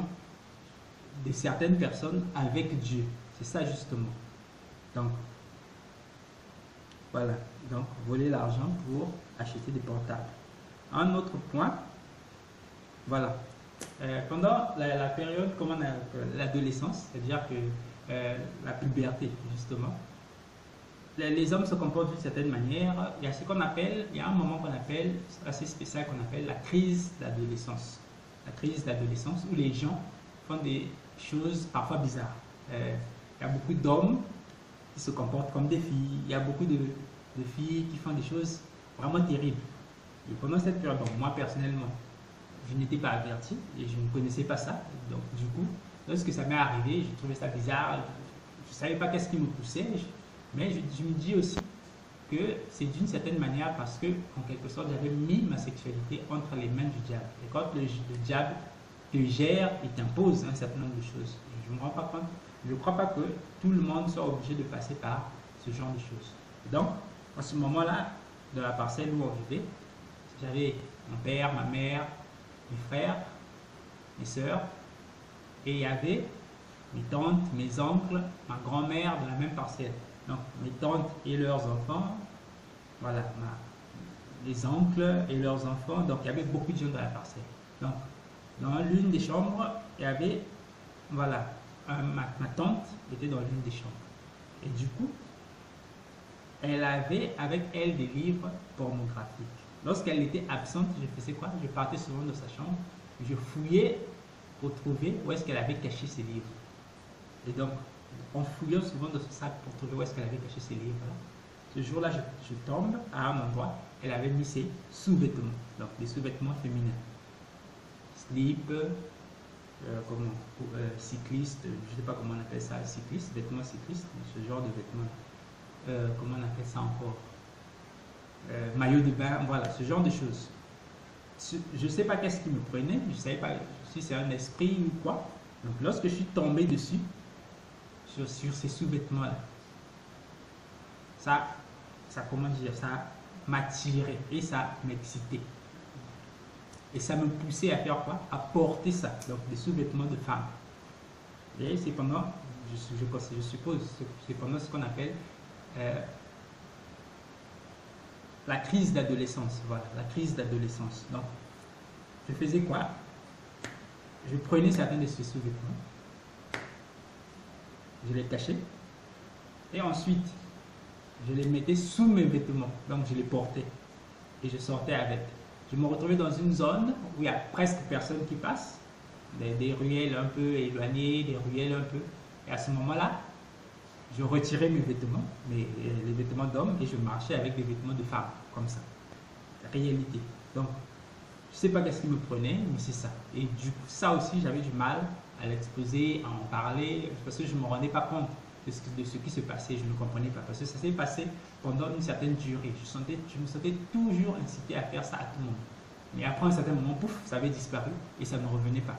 de certaines personnes avec Dieu. C'est ça justement. Donc, voilà. Donc, voler l'argent pour acheter des portables. Un autre point, voilà. Pendant la période, l'adolescence, c'est-à-dire que la puberté, justement, les hommes se comportent d'une certaine manière. Il y a ce qu'on appelle, il y a un moment qu'on appelle, assez spécial, qu'on appelle la crise d'adolescence. La crise d'adolescence où les gens font des choses parfois bizarres. Il y a beaucoup d'hommes qui se comportent comme des filles. Il y a beaucoup de filles qui font des choses vraiment terribles. Et pendant cette période, bon, moi personnellement, je n'étais pas averti et je ne connaissais pas ça. Donc du coup, lorsque ça m'est arrivé, j'ai trouvé ça bizarre. Je ne savais pas qu'est-ce qui me poussait. Mais je me dis aussi que c'est d'une certaine manière parce que, en quelque sorte, j'avais mis ma sexualité entre les mains du diable. Et quand le diable te gère et t'impose un certain nombre de choses, je ne me rends pas compte. Je ne crois pas que tout le monde soit obligé de passer par ce genre de choses. Et donc, en ce moment-là, dans la parcelle où on vivait, j'avais mon père, ma mère, mes frères, mes sœurs, et il y avait mes tantes, mes oncles, ma grand-mère de la même parcelle. Donc, mes tantes et leurs enfants, voilà, les oncles et leurs enfants, donc il y avait beaucoup de gens dans la parcelle. Donc, dans l'une des chambres, il y avait, voilà, ma tante était dans l'une des chambres. Et du coup, elle avait avec elle des livres pornographiques. Lorsqu'elle était absente, je faisais quoi? Je partais souvent dans sa chambre, je fouillais pour trouver où est-ce qu'elle avait caché ses livres. Et donc, en fouillant souvent dans ce sac pour trouver où est-ce qu'elle avait caché ses livres, ce jour-là, je tombe à un endroit, elle avait mis ses sous-vêtements, donc des sous-vêtements féminins. Slip, cycliste, je ne sais pas comment on appelle ça, cycliste, vêtements cyclistes, ce genre de vêtements. Comment on appelle ça encore? Maillot de bain, voilà, ce genre de choses. Je ne sais pas qu'est-ce qui me prenait, je ne savais pas si c'est un esprit ou quoi. Donc lorsque je suis tombé dessus, sur ces sous-vêtements-là, ça, comment dire, ça m'attirait et ça m'excitait. Et ça me poussait à faire quoi? À porter ça, donc des sous-vêtements de femme. Et c'est pendant, je suppose, c'est pendant ce qu'on appelle la crise d'adolescence. Voilà, la crise d'adolescence. Donc, je faisais quoi? Je prenais certains de ces sous-vêtements, je les cachais, et ensuite, je les mettais sous mes vêtements. Donc, je les portais et je sortais avec. Je me retrouvais dans une zone où il n'y a presque personne qui passe, des ruelles un peu éloignées, des ruelles un peu. Et à ce moment-là, je retirais mes vêtements, les vêtements d'homme, et je marchais avec des vêtements de femme, comme ça. La réalité. Donc, je ne sais pas qu'est-ce qui me prenait, mais c'est ça. Et du coup, ça aussi, j'avais du mal à l'exposer, à en parler, parce que je ne me rendais pas compte de ce qui se passait, je ne comprenais pas. Parce que ça s'est passé pendant une certaine durée. Je me sentais toujours incité à faire ça à tout le monde. Mais après un certain moment, pouf, ça avait disparu et ça ne revenait pas.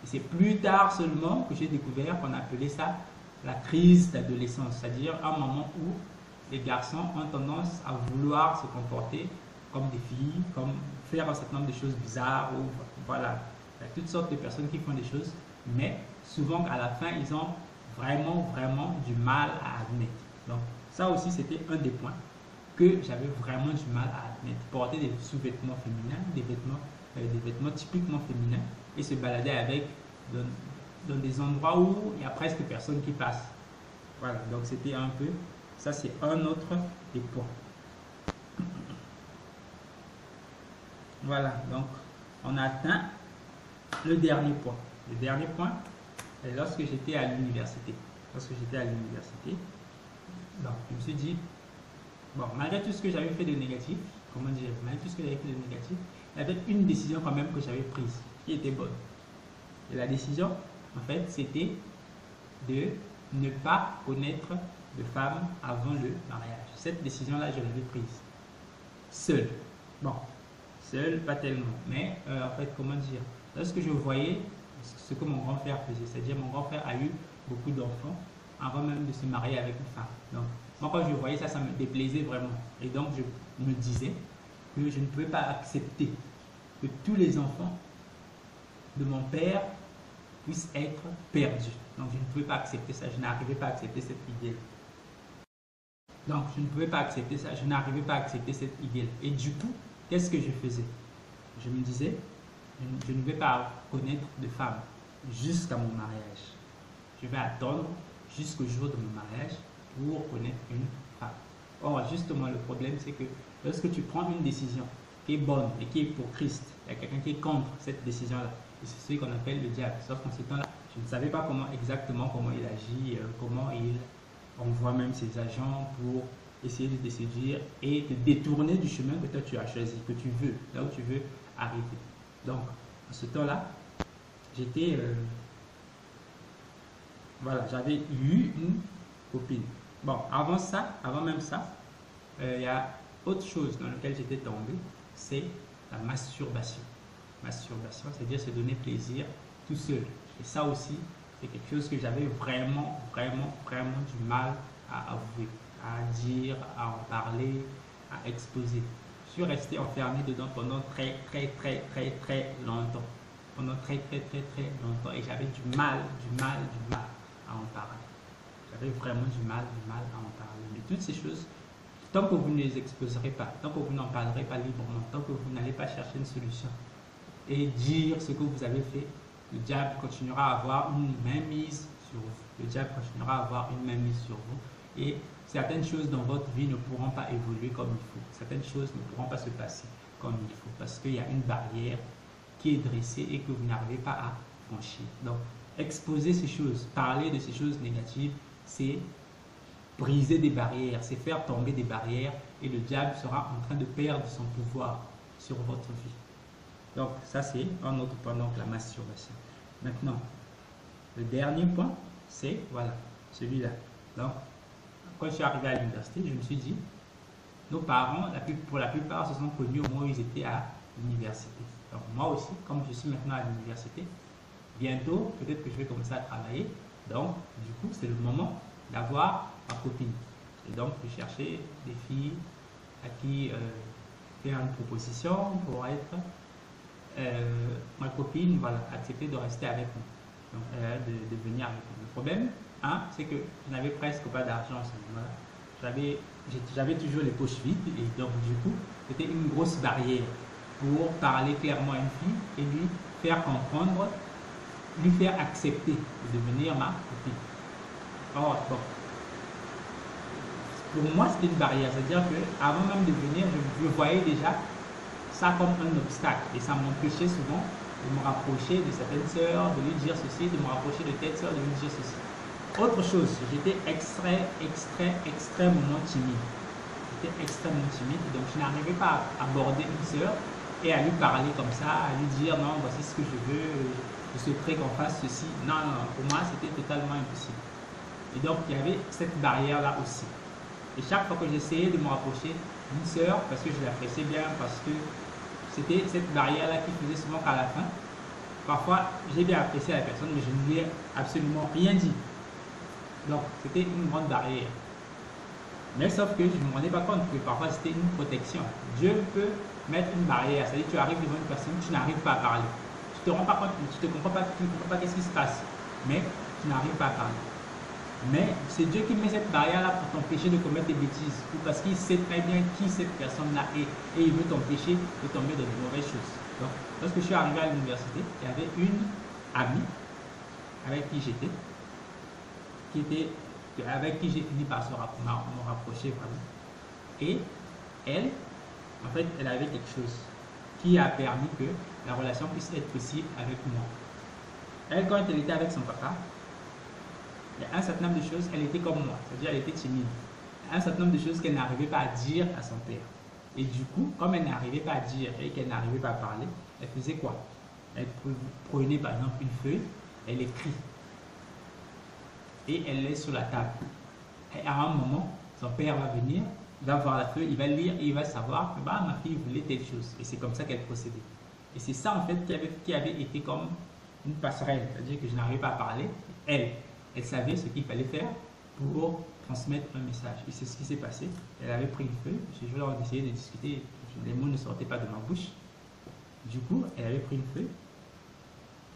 Et c'est plus tard seulement que j'ai découvert qu'on appelait ça la crise d'adolescence, c'est-à-dire un moment où les garçons ont tendance à vouloir se comporter comme des filles, comme faire un certain nombre de choses bizarres, ou voilà, il y a toutes sortes de personnes qui font des choses, mais souvent à la fin, ils ont vraiment du mal à admettre. Donc ça aussi, c'était un des points que j'avais vraiment du mal à admettre. Porter des sous-vêtements féminins, des vêtements typiquement féminins, et se balader avec dans des endroits où il n'y a presque personne qui passe. Voilà, donc c'était un peu, ça c'est un autre des points. Voilà, donc on a atteint le dernier point. Le dernier point, c'est lorsque j'étais à l'université. Donc je me suis dit, bon, malgré tout ce que j'avais fait de négatif, malgré tout ce que j'avais fait de négatif, il y avait une décision quand même que j'avais prise, qui était bonne. Et la décision, en fait, c'était de ne pas connaître de femme avant le mariage. Cette décision-là, je l'avais prise seule. Bon, seule, pas tellement. Mais, en fait, comment dire, lorsque je voyais ce que mon grand-frère faisait, c'est-à-dire mon grand-frère a eu beaucoup d'enfants avant même de se marier avec une femme. Donc, moi, quand je voyais ça, ça me déplaisait vraiment. Et donc, je me disais que je ne pouvais pas accepter que tous les enfants de mon père puissent être perdus. Donc, je ne pouvais pas accepter ça. Je n'arrivais pas à accepter cette idée. Donc, je ne pouvais pas accepter ça. Je n'arrivais pas à accepter cette idée. Et du coup, qu'est-ce que je faisais? Je me disais, je ne vais pas connaître de femme jusqu'à mon mariage. Je vais attendre jusqu'au jour de mon mariage pour connaître une femme. Or, justement, le problème, c'est que lorsque tu prends une décision qui est bonne et qui est pour Christ, il y a quelqu'un qui est contre cette décision-là. Et c'est celui qu'on appelle le diable. Sauf qu'en ce temps-là, je ne savais pas exactement comment il agit, comment il envoie même ses agents pour essayer de te séduire et te détourner du chemin que toi tu as choisi, que tu veux, là où tu veux arriver. Donc, en ce temps-là, j'étais... voilà, j'avais eu une copine. Bon, avant même ça, il y a autre chose dans laquelle j'étais tombé, c'est la masturbation. Masturbation, c'est-à-dire se donner plaisir tout seul. Et ça aussi, c'est quelque chose que j'avais vraiment du mal à avouer, à dire, à en parler, à exposer. Je suis resté enfermé dedans pendant très longtemps. Pendant très longtemps. Et j'avais du mal à en parler. J'avais vraiment du mal à en parler. Mais toutes ces choses, tant que vous ne les exposerez pas, tant que vous n'en parlerez pas librement, tant que vous n'allez pas chercher une solution et dire ce que vous avez fait, le diable continuera à avoir une mainmise sur vous. Le diable continuera à avoir une mainmise sur vous. Et certaines choses dans votre vie ne pourront pas évoluer comme il faut. Certaines choses ne pourront pas se passer comme il faut. Parce qu'il y a une barrière qui est dressée et que vous n'arrivez pas à franchir. Donc, exposer ces choses, parler de ces choses négatives, c'est briser des barrières, c'est faire tomber des barrières et le diable sera en train de perdre son pouvoir sur votre vie. Donc, ça c'est un autre point, donc la masturbation. Maintenant, le dernier point, c'est voilà, celui-là. Donc, quand je suis arrivé à l'université, je me suis dit, nos parents, pour la plupart, se sont connus au moment où ils étaient à l'université. Donc, moi aussi, comme je suis maintenant à l'université, bientôt, peut-être que je vais commencer à travailler. Donc, du coup, c'est le moment d'avoir ma copine. Et donc, je cherchais des filles à qui faire une proposition pour être ma copine, voilà, accepter de rester avec moi. Donc, de venir avec moi. Le problème, c'est que je n'avais presque pas d'argent à ce moment-là. J'avais toujours les poches vides et donc, du coup, c'était une grosse barrière pour parler clairement à une fille et lui faire comprendre, lui faire accepter de devenir ma copine. Or, bon, pour moi, c'était une barrière. C'est-à-dire qu'avant même de venir, je voyais déjà ça comme un obstacle. Et ça m'empêchait souvent de me rapprocher de certaines sœurs, de lui dire ceci, de me rapprocher de telle sœur, de lui dire ceci. Autre chose, j'étais extrêmement timide. J'étais extrêmement timide, donc je n'arrivais pas à aborder une sœur et à lui parler comme ça, à lui dire non, voici ce que je veux, je souhaiterais qu'on fasse ceci. Non, non, pour moi, c'était totalement impossible. Et donc, il y avait cette barrière-là aussi. Et chaque fois que j'essayais de me rapprocher d'une sœur, parce que je l'appréciais bien, parce que c'était cette barrière-là qui faisait souvent qu'à la fin, parfois, j'ai bien apprécié la personne, mais je ne lui ai absolument rien dit. Donc, c'était une grande barrière. Mais sauf que je ne me rendais pas compte que parfois, c'était une protection. Dieu peut mettre une barrière. C'est-à-dire que tu arrives devant une personne, tu n'arrives pas à parler. Tu ne te rends pas compte, tu ne comprends pas qu'est-ce qui se passe. Mais tu n'arrives pas à parler. Mais c'est Dieu qui met cette barrière-là pour t'empêcher de commettre des bêtises. Ou parce qu'il sait très bien qui cette personne-là est. Et il veut t'empêcher de tomber dans de mauvaises choses. Donc, lorsque je suis arrivé à l'université, il y avait une amie avec qui j'étais, avec qui j'ai fini par me rapprocher vraiment. Et elle, en fait, elle avait quelque chose qui a permis que la relation puisse être possible avec moi. Elle, quand elle était avec son papa, il y a un certain nombre de choses, elle était comme moi, c'est-à-dire elle était timide. Il y a un certain nombre de choses qu'elle n'arrivait pas à dire à son père. Et du coup, comme elle n'arrivait pas à dire et qu'elle n'arrivait pas à parler, elle faisait quoi? Elle prenait par exemple une feuille, elle écrit. Et elle laisse sur la table. Et à un moment, son père va venir, il va voir la feuille, il va lire et il va savoir que bah, ma fille voulait telle chose. Et c'est comme ça qu'elle procédait. Et c'est ça en fait qui avait été comme une passerelle. C'est-à-dire que je n'arrivais pas à parler. Elle savait ce qu'il fallait faire pour transmettre un message. Et c'est ce qui s'est passé. Elle avait pris une feuille. J'ai toujours essayé de discuter. Les mots ne sortaient pas de ma bouche. Du coup, elle avait pris une feuille.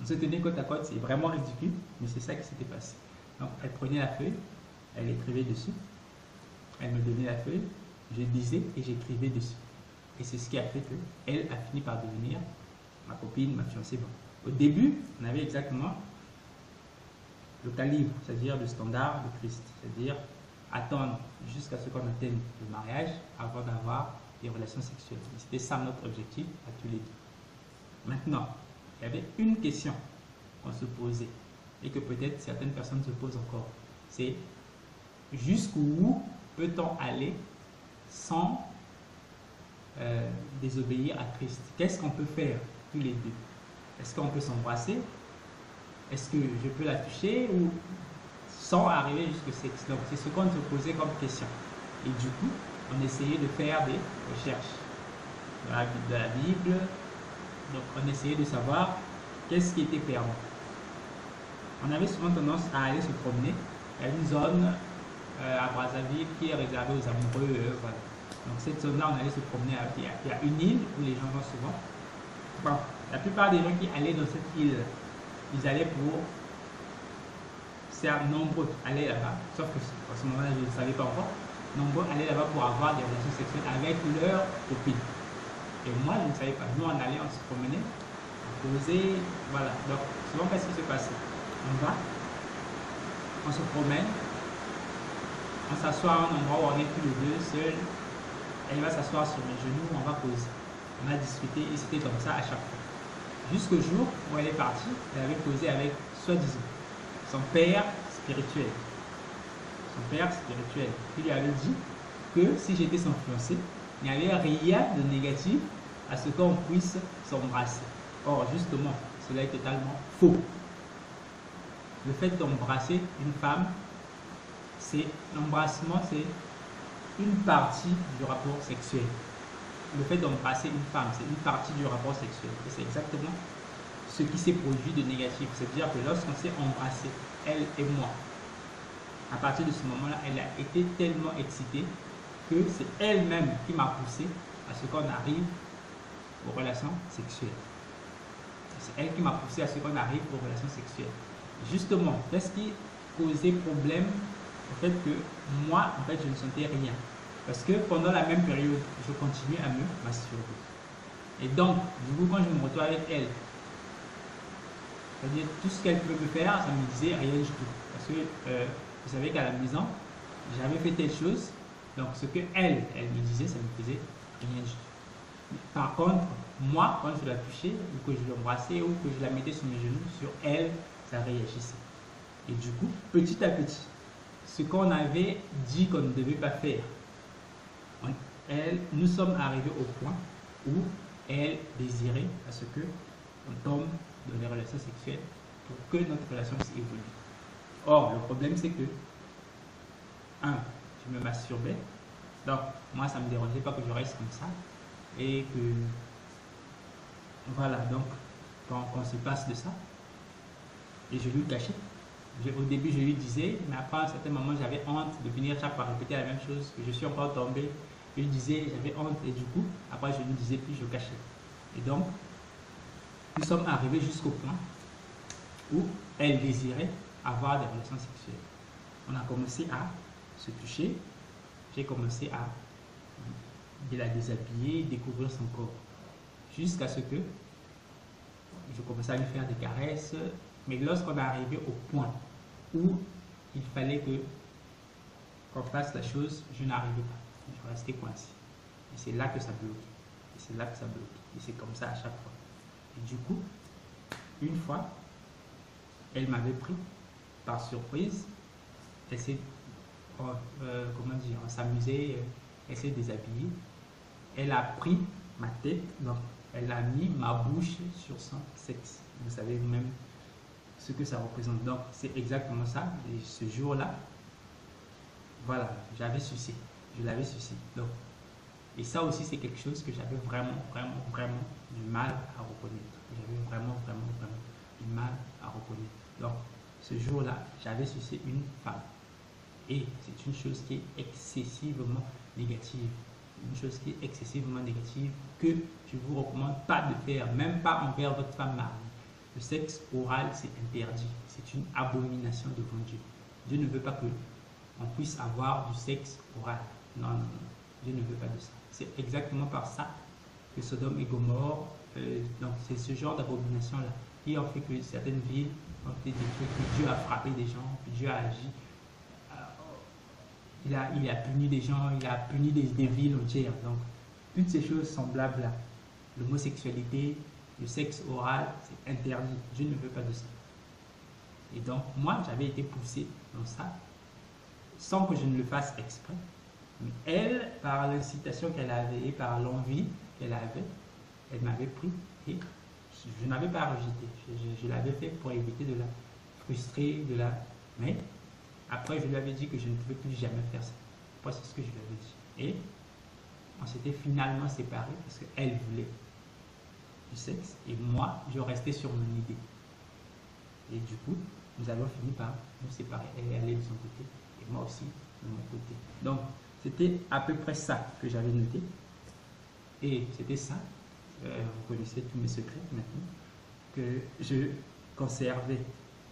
On se tenait côte à côte. C'est vraiment ridicule, mais c'est ça qui s'était passé. Donc, elle prenait la feuille, elle écrivait dessus, elle me donnait la feuille, je lisais et j'écrivais dessus. Et c'est ce qui a fait qu'elle a fini par devenir ma copine, ma fiancée. Bon. Au début, on avait exactement le calibre, c'est-à-dire le standard de Christ, c'est-à-dire attendre jusqu'à ce qu'on atteigne le mariage avant d'avoir des relations sexuelles. C'était ça notre objectif à tous les deux. Maintenant, il y avait une question qu'on se posait et que peut-être certaines personnes se posent encore. C'est jusqu'où peut-on aller sans désobéir à Christ? Qu'est-ce qu'on peut faire tous les deux? Est-ce qu'on peut s'embrasser? Est-ce que je peux la toucher ou sans arriver jusqu'au sexe? Donc c'est ce qu'on se posait comme question. Et du coup, on essayait de faire des recherches de la Bible. Donc on essayait de savoir qu'est-ce qui était permis. On avait souvent tendance à aller se promener. Il y a une zone à Brazzaville qui est réservée aux amoureux. Voilà. Donc cette zone-là, on allait se promener. Il y a une île où les gens vont souvent. Bon, la plupart des gens qui allaient dans cette île, ils allaient pour... C'est nombreux allaient là-bas, sauf que à ce moment-là, je ne savais pas encore. Nombreux allaient là-bas pour avoir des relations sexuelles avec leur copine. Et moi, je ne savais pas. Nous, on allait, on se promenait, on posait, voilà. Donc, souvent, qu'est-ce qui se passait? On va, on se promène, on s'assoit à un endroit où on est tous les deux seuls. Elle va s'asseoir sur mes genoux, on va poser. On a discuté et c'était comme ça à chaque fois. Jusqu'au jour où elle est partie, elle avait posé avec, soi-disant, son père spirituel. Son père spirituel. Il lui avait dit que si j'étais son fiancé, il n'y avait rien de négatif à ce qu'on puisse s'embrasser. Or, justement, cela est totalement faux. le fait d'embrasser une femme, c'est l'embrassement, c'est une partie du rapport sexuel. Le fait d'embrasser une femme, c'est une partie du rapport sexuel. Et c'est exactement ce qui s'est produit de négatif. C'est-à-dire que lorsqu'on s'est embrassé, elle et moi, à partir de ce moment-là, elle a été tellement excitée que c'est elle-même qui m'a poussé à ce qu'on arrive aux relations sexuelles. C'est elle qui m'a poussé à ce qu'on arrive aux relations sexuelles. Justement, qu'est-ce qui causait problème au fait que moi, en fait, je ne sentais rien. Parce que pendant la même période, je continuais à me masturber. Et donc, du coup, quand je me retrouve avec elle, c'est-à-dire tout ce qu'elle pouvait me faire, ça me disait rien du tout. Parce que vous savez qu'à la maison, j'avais fait telle chose, donc ce que elle me disait, ça me faisait rien du tout. Par contre, moi, quand je la touchais, ou que je l'embrassais, ou que je la mettais sur mes genoux, sur elle, ça réagissait. Et du coup, petit à petit, ce qu'on avait dit qu'on ne devait pas faire, nous sommes arrivés au point où elle désirait à ce que on tombe dans les relations sexuelles pour que notre relation évolue. Or, le problème c'est que, je me masturbais, donc moi ça ne me dérangeait pas que je reste comme ça, et que, voilà, donc, qu'on se passe de ça, et je lui cachais. Au début, je lui disais, mais après, à un certain moment, j'avais honte de venir chaque fois répéter la même chose, que je suis encore tombé. Je lui disais, j'avais honte, et du coup, après, je lui disais, puis je cachais. Et donc, nous sommes arrivés jusqu'au point où elle désirait avoir des relations sexuelles. On a commencé à se toucher, j'ai commencé à la déshabiller, découvrir son corps, jusqu'à ce que je commençais à lui faire des caresses. Mais lorsqu'on est arrivé au point où il fallait qu'on fasse la chose, je n'arrivais pas. Je restais coincé. Et c'est là que ça bloque. Et c'est là que ça bloque. Et c'est comme ça à chaque fois. Et du coup, une fois, elle m'avait pris par surprise. Elle s'est, comment dire, on s'amusait, elle s'est déshabillée. Elle a pris ma tête, donc elle a mis ma bouche sur son sexe. Vous savez vous-même ce que ça représente. Donc c'est exactement ça. Et ce jour-là, voilà, j'avais sucé. Je l'avais sucé. Donc, et ça aussi c'est quelque chose que j'avais vraiment du mal à reconnaître. J'avais vraiment du mal à reconnaître. Donc ce jour-là, j'avais sucé une femme. Et c'est une chose qui est excessivement négative. Une chose qui est excessivement négative que je ne vous recommande pas de faire, même pas envers votre femme mariée. Le sexe oral, c'est interdit. C'est une abomination devant Dieu. Dieu ne veut pas que on puisse avoir du sexe oral. Non, non, non. Dieu ne veut pas de ça. C'est exactement par ça que Sodome et Gomorrhe, donc c'est ce genre d'abomination-là qui ont fait que certaines villes ont été détruites, que Dieu a frappé des gens, que Dieu a agi. Il a puni des gens, il a puni des villes entières. Donc, toutes ces choses semblables-là, l'homosexualité, le sexe oral, c'est interdit. Dieu ne veut pas de ça. Et donc, moi, j'avais été poussé dans ça, sans que je ne le fasse exprès. Mais elle, par l'incitation qu'elle avait et par l'envie qu'elle avait, elle m'avait pris et je n'avais pas rejeté. Je l'avais fait pour éviter de la frustrer, mais après, je lui avais dit que je ne pouvais plus jamais faire ça. Moi, c'est ce que je lui avais dit. Et on s'était finalement séparés parce qu'elle voulait du sexe et moi, je restais sur mon idée. Et du coup, nous avons fini par nous séparer. Elle est allée de son côté et moi aussi de mon côté. Donc, c'était à peu près ça que j'avais noté. Et c'était ça, vous connaissez tous mes secrets maintenant, que je conservais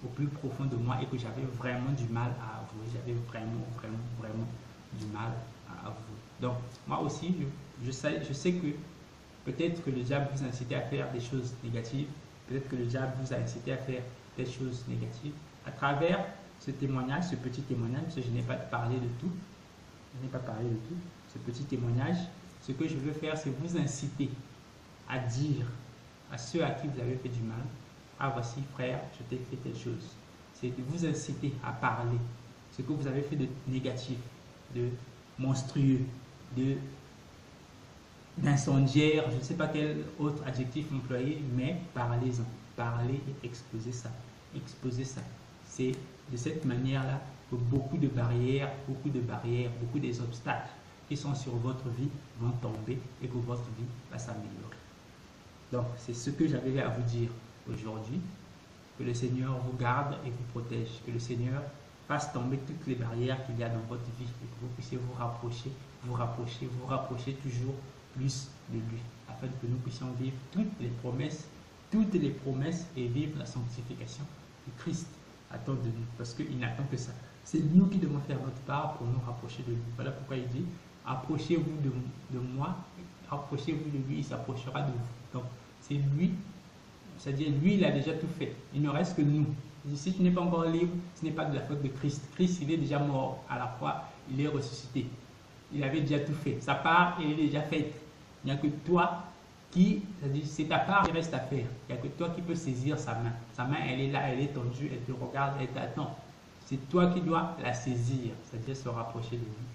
au plus profond de moi et que j'avais vraiment du mal à avouer. J'avais vraiment du mal à avouer. Donc, moi aussi, je sais que peut-être que le diable vous a incité à faire des choses négatives. Peut-être que le diable vous a incité à faire des choses négatives. À travers ce témoignage, ce petit témoignage, parce que je n'ai pas parlé de tout, ce petit témoignage, ce que je veux faire, c'est vous inciter à dire à ceux à qui vous avez fait du mal, ah voici frère, je t'ai fait telle chose. C'est de vous inciter à parler ce que vous avez fait de négatif, de monstrueux, d'incendiaire, je ne sais pas quel autre adjectif employer, mais parlez-en, parlez et exposez ça. Exposez ça. C'est de cette manière-là que beaucoup de barrières, beaucoup des obstacles qui sont sur votre vie vont tomber et que votre vie va s'améliorer. Donc, c'est ce que j'avais à vous dire aujourd'hui. Que le Seigneur vous garde et vous protège. Que le Seigneur fasse tomber toutes les barrières qu'il y a dans votre vie et que vous puissiez vous rapprocher toujours plus de lui, afin que nous puissions vivre toutes les promesses et vivre la sanctification que Christ attend de nous, parce qu'il n'attend que ça. C'est nous qui devons faire notre part pour nous rapprocher de lui. Voilà pourquoi il dit, approchez-vous de moi, approchez-vous de lui, il s'approchera de vous. Donc, c'est lui, c'est-à-dire lui, il a déjà tout fait. Il ne reste que nous. Si tu n'es pas encore libre, ce n'est pas de la faute de Christ. Christ, il est déjà mort à la croix, il est ressuscité. Il avait déjà tout fait. Sa part, elle est déjà faite. Il n'y a que toi qui, c'est-à-dire c'est ta part qui reste à faire. Il n'y a que toi qui peux saisir sa main. Sa main, elle est là, elle est tendue, elle te regarde, elle t'attend. C'est toi qui dois la saisir, c'est-à-dire se rapprocher de lui,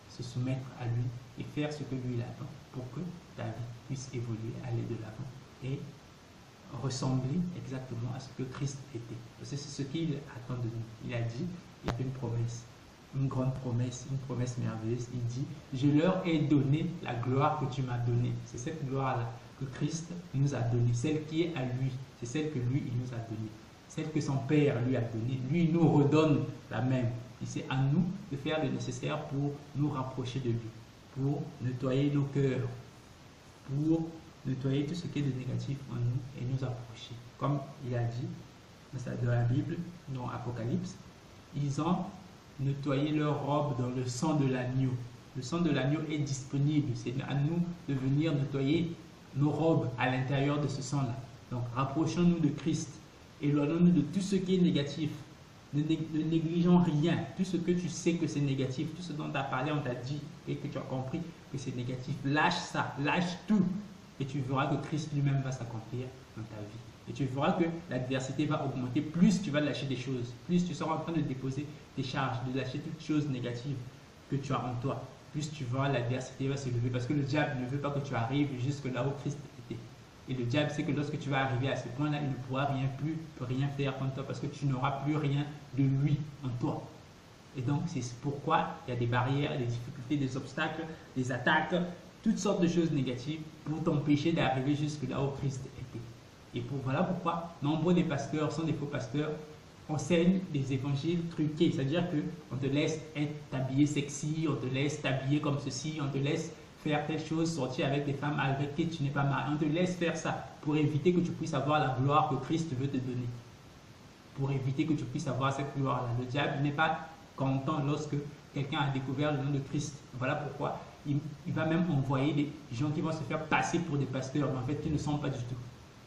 se soumettre à lui et faire ce que lui il attend pour que ta vie puisse évoluer, aller de l'avant et ressembler exactement à ce que Christ était. Parce que c'est ce qu'il attend de nous. Il a dit, il y a une promesse, une grande promesse, une promesse merveilleuse. Il dit, je leur ai donné la gloire que tu m'as donnée. C'est cette gloire-là que Christ nous a donnée, celle qui est à lui. C'est celle que lui, il nous a donnée. Celle que son Père lui a donnée. Lui, il nous redonne la même. Et c'est à nous de faire le nécessaire pour nous rapprocher de lui, pour nettoyer nos cœurs, pour nettoyer tout ce qui est de négatif en nous et nous approcher. Comme il a dit dans la Bible, dans Apocalypse, ils ont nettoyé leur robe dans le sang de l'agneau. Le sang de l'agneau est disponible. C'est à nous de venir nettoyer nos robes à l'intérieur de ce sang-là. Donc, rapprochons-nous de Christ. Éloignons-nous de tout ce qui est négatif. Ne négligeons rien. Tout ce que tu sais que c'est négatif, tout ce dont tu as parlé, on t'a dit et que tu as compris que c'est négatif, lâche ça, lâche tout. Et tu verras que Christ lui-même va s'accomplir dans ta vie. Et tu verras que l'adversité va augmenter. Plus tu vas lâcher des choses, plus tu seras en train de déposer des charges, de lâcher toutes choses négatives que tu as en toi. Plus tu verras l'adversité va se lever. Parce que le diable ne veut pas que tu arrives jusque là où Christ était. Et le diable sait que lorsque tu vas arriver à ce point-là, il ne pourra rien faire en toi parce que tu n'auras plus rien de lui en toi. Et donc, c'est pourquoi il y a des barrières, des difficultés, des obstacles, des attaques, toutes sortes de choses négatives pour t'empêcher d'arriver jusque là où Christ était. Et voilà pourquoi nombre des pasteurs sont des faux pasteurs, enseignent des évangiles truqués. C'est-à-dire qu'on te laisse être habillé sexy, on te laisse t'habiller comme ceci, on te laisse faire telle chose, sortir avec des femmes avec qui tu n'es pas marié. On te laisse faire ça pour éviter que tu puisses avoir la gloire que Christ veut te donner. Pour éviter que tu puisses avoir cette gloire-là. Le diable n'est pas content lorsque quelqu'un a découvert le nom de Christ. Voilà pourquoi il va même envoyer des gens qui vont se faire passer pour des pasteurs, mais en fait, ils ne sont pas du tout.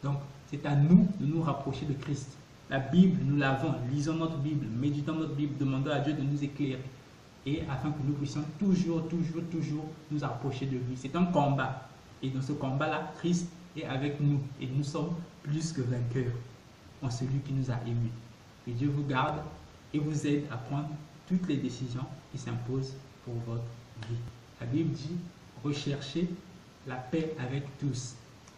Donc, c'est à nous de nous rapprocher de Christ. La Bible, nous l'avons. Lisons notre Bible, méditons notre Bible, demandons à Dieu de nous éclairer. Et afin que nous puissions toujours nous approcher de lui. C'est un combat. Et dans ce combat-là, Christ est avec nous. Et nous sommes plus que vainqueurs en celui qui nous a aimés. Que Dieu vous garde et vous aide à prendre toutes les décisions qui s'imposent pour votre vie. La Bible dit, recherchez la paix avec tous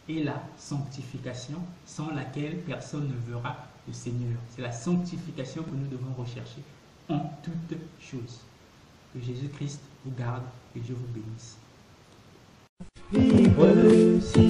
et la sanctification sans laquelle personne ne verra le Seigneur. C'est la sanctification que nous devons rechercher en toutes choses. Que Jésus-Christ vous garde et Dieu vous bénisse. Vivre si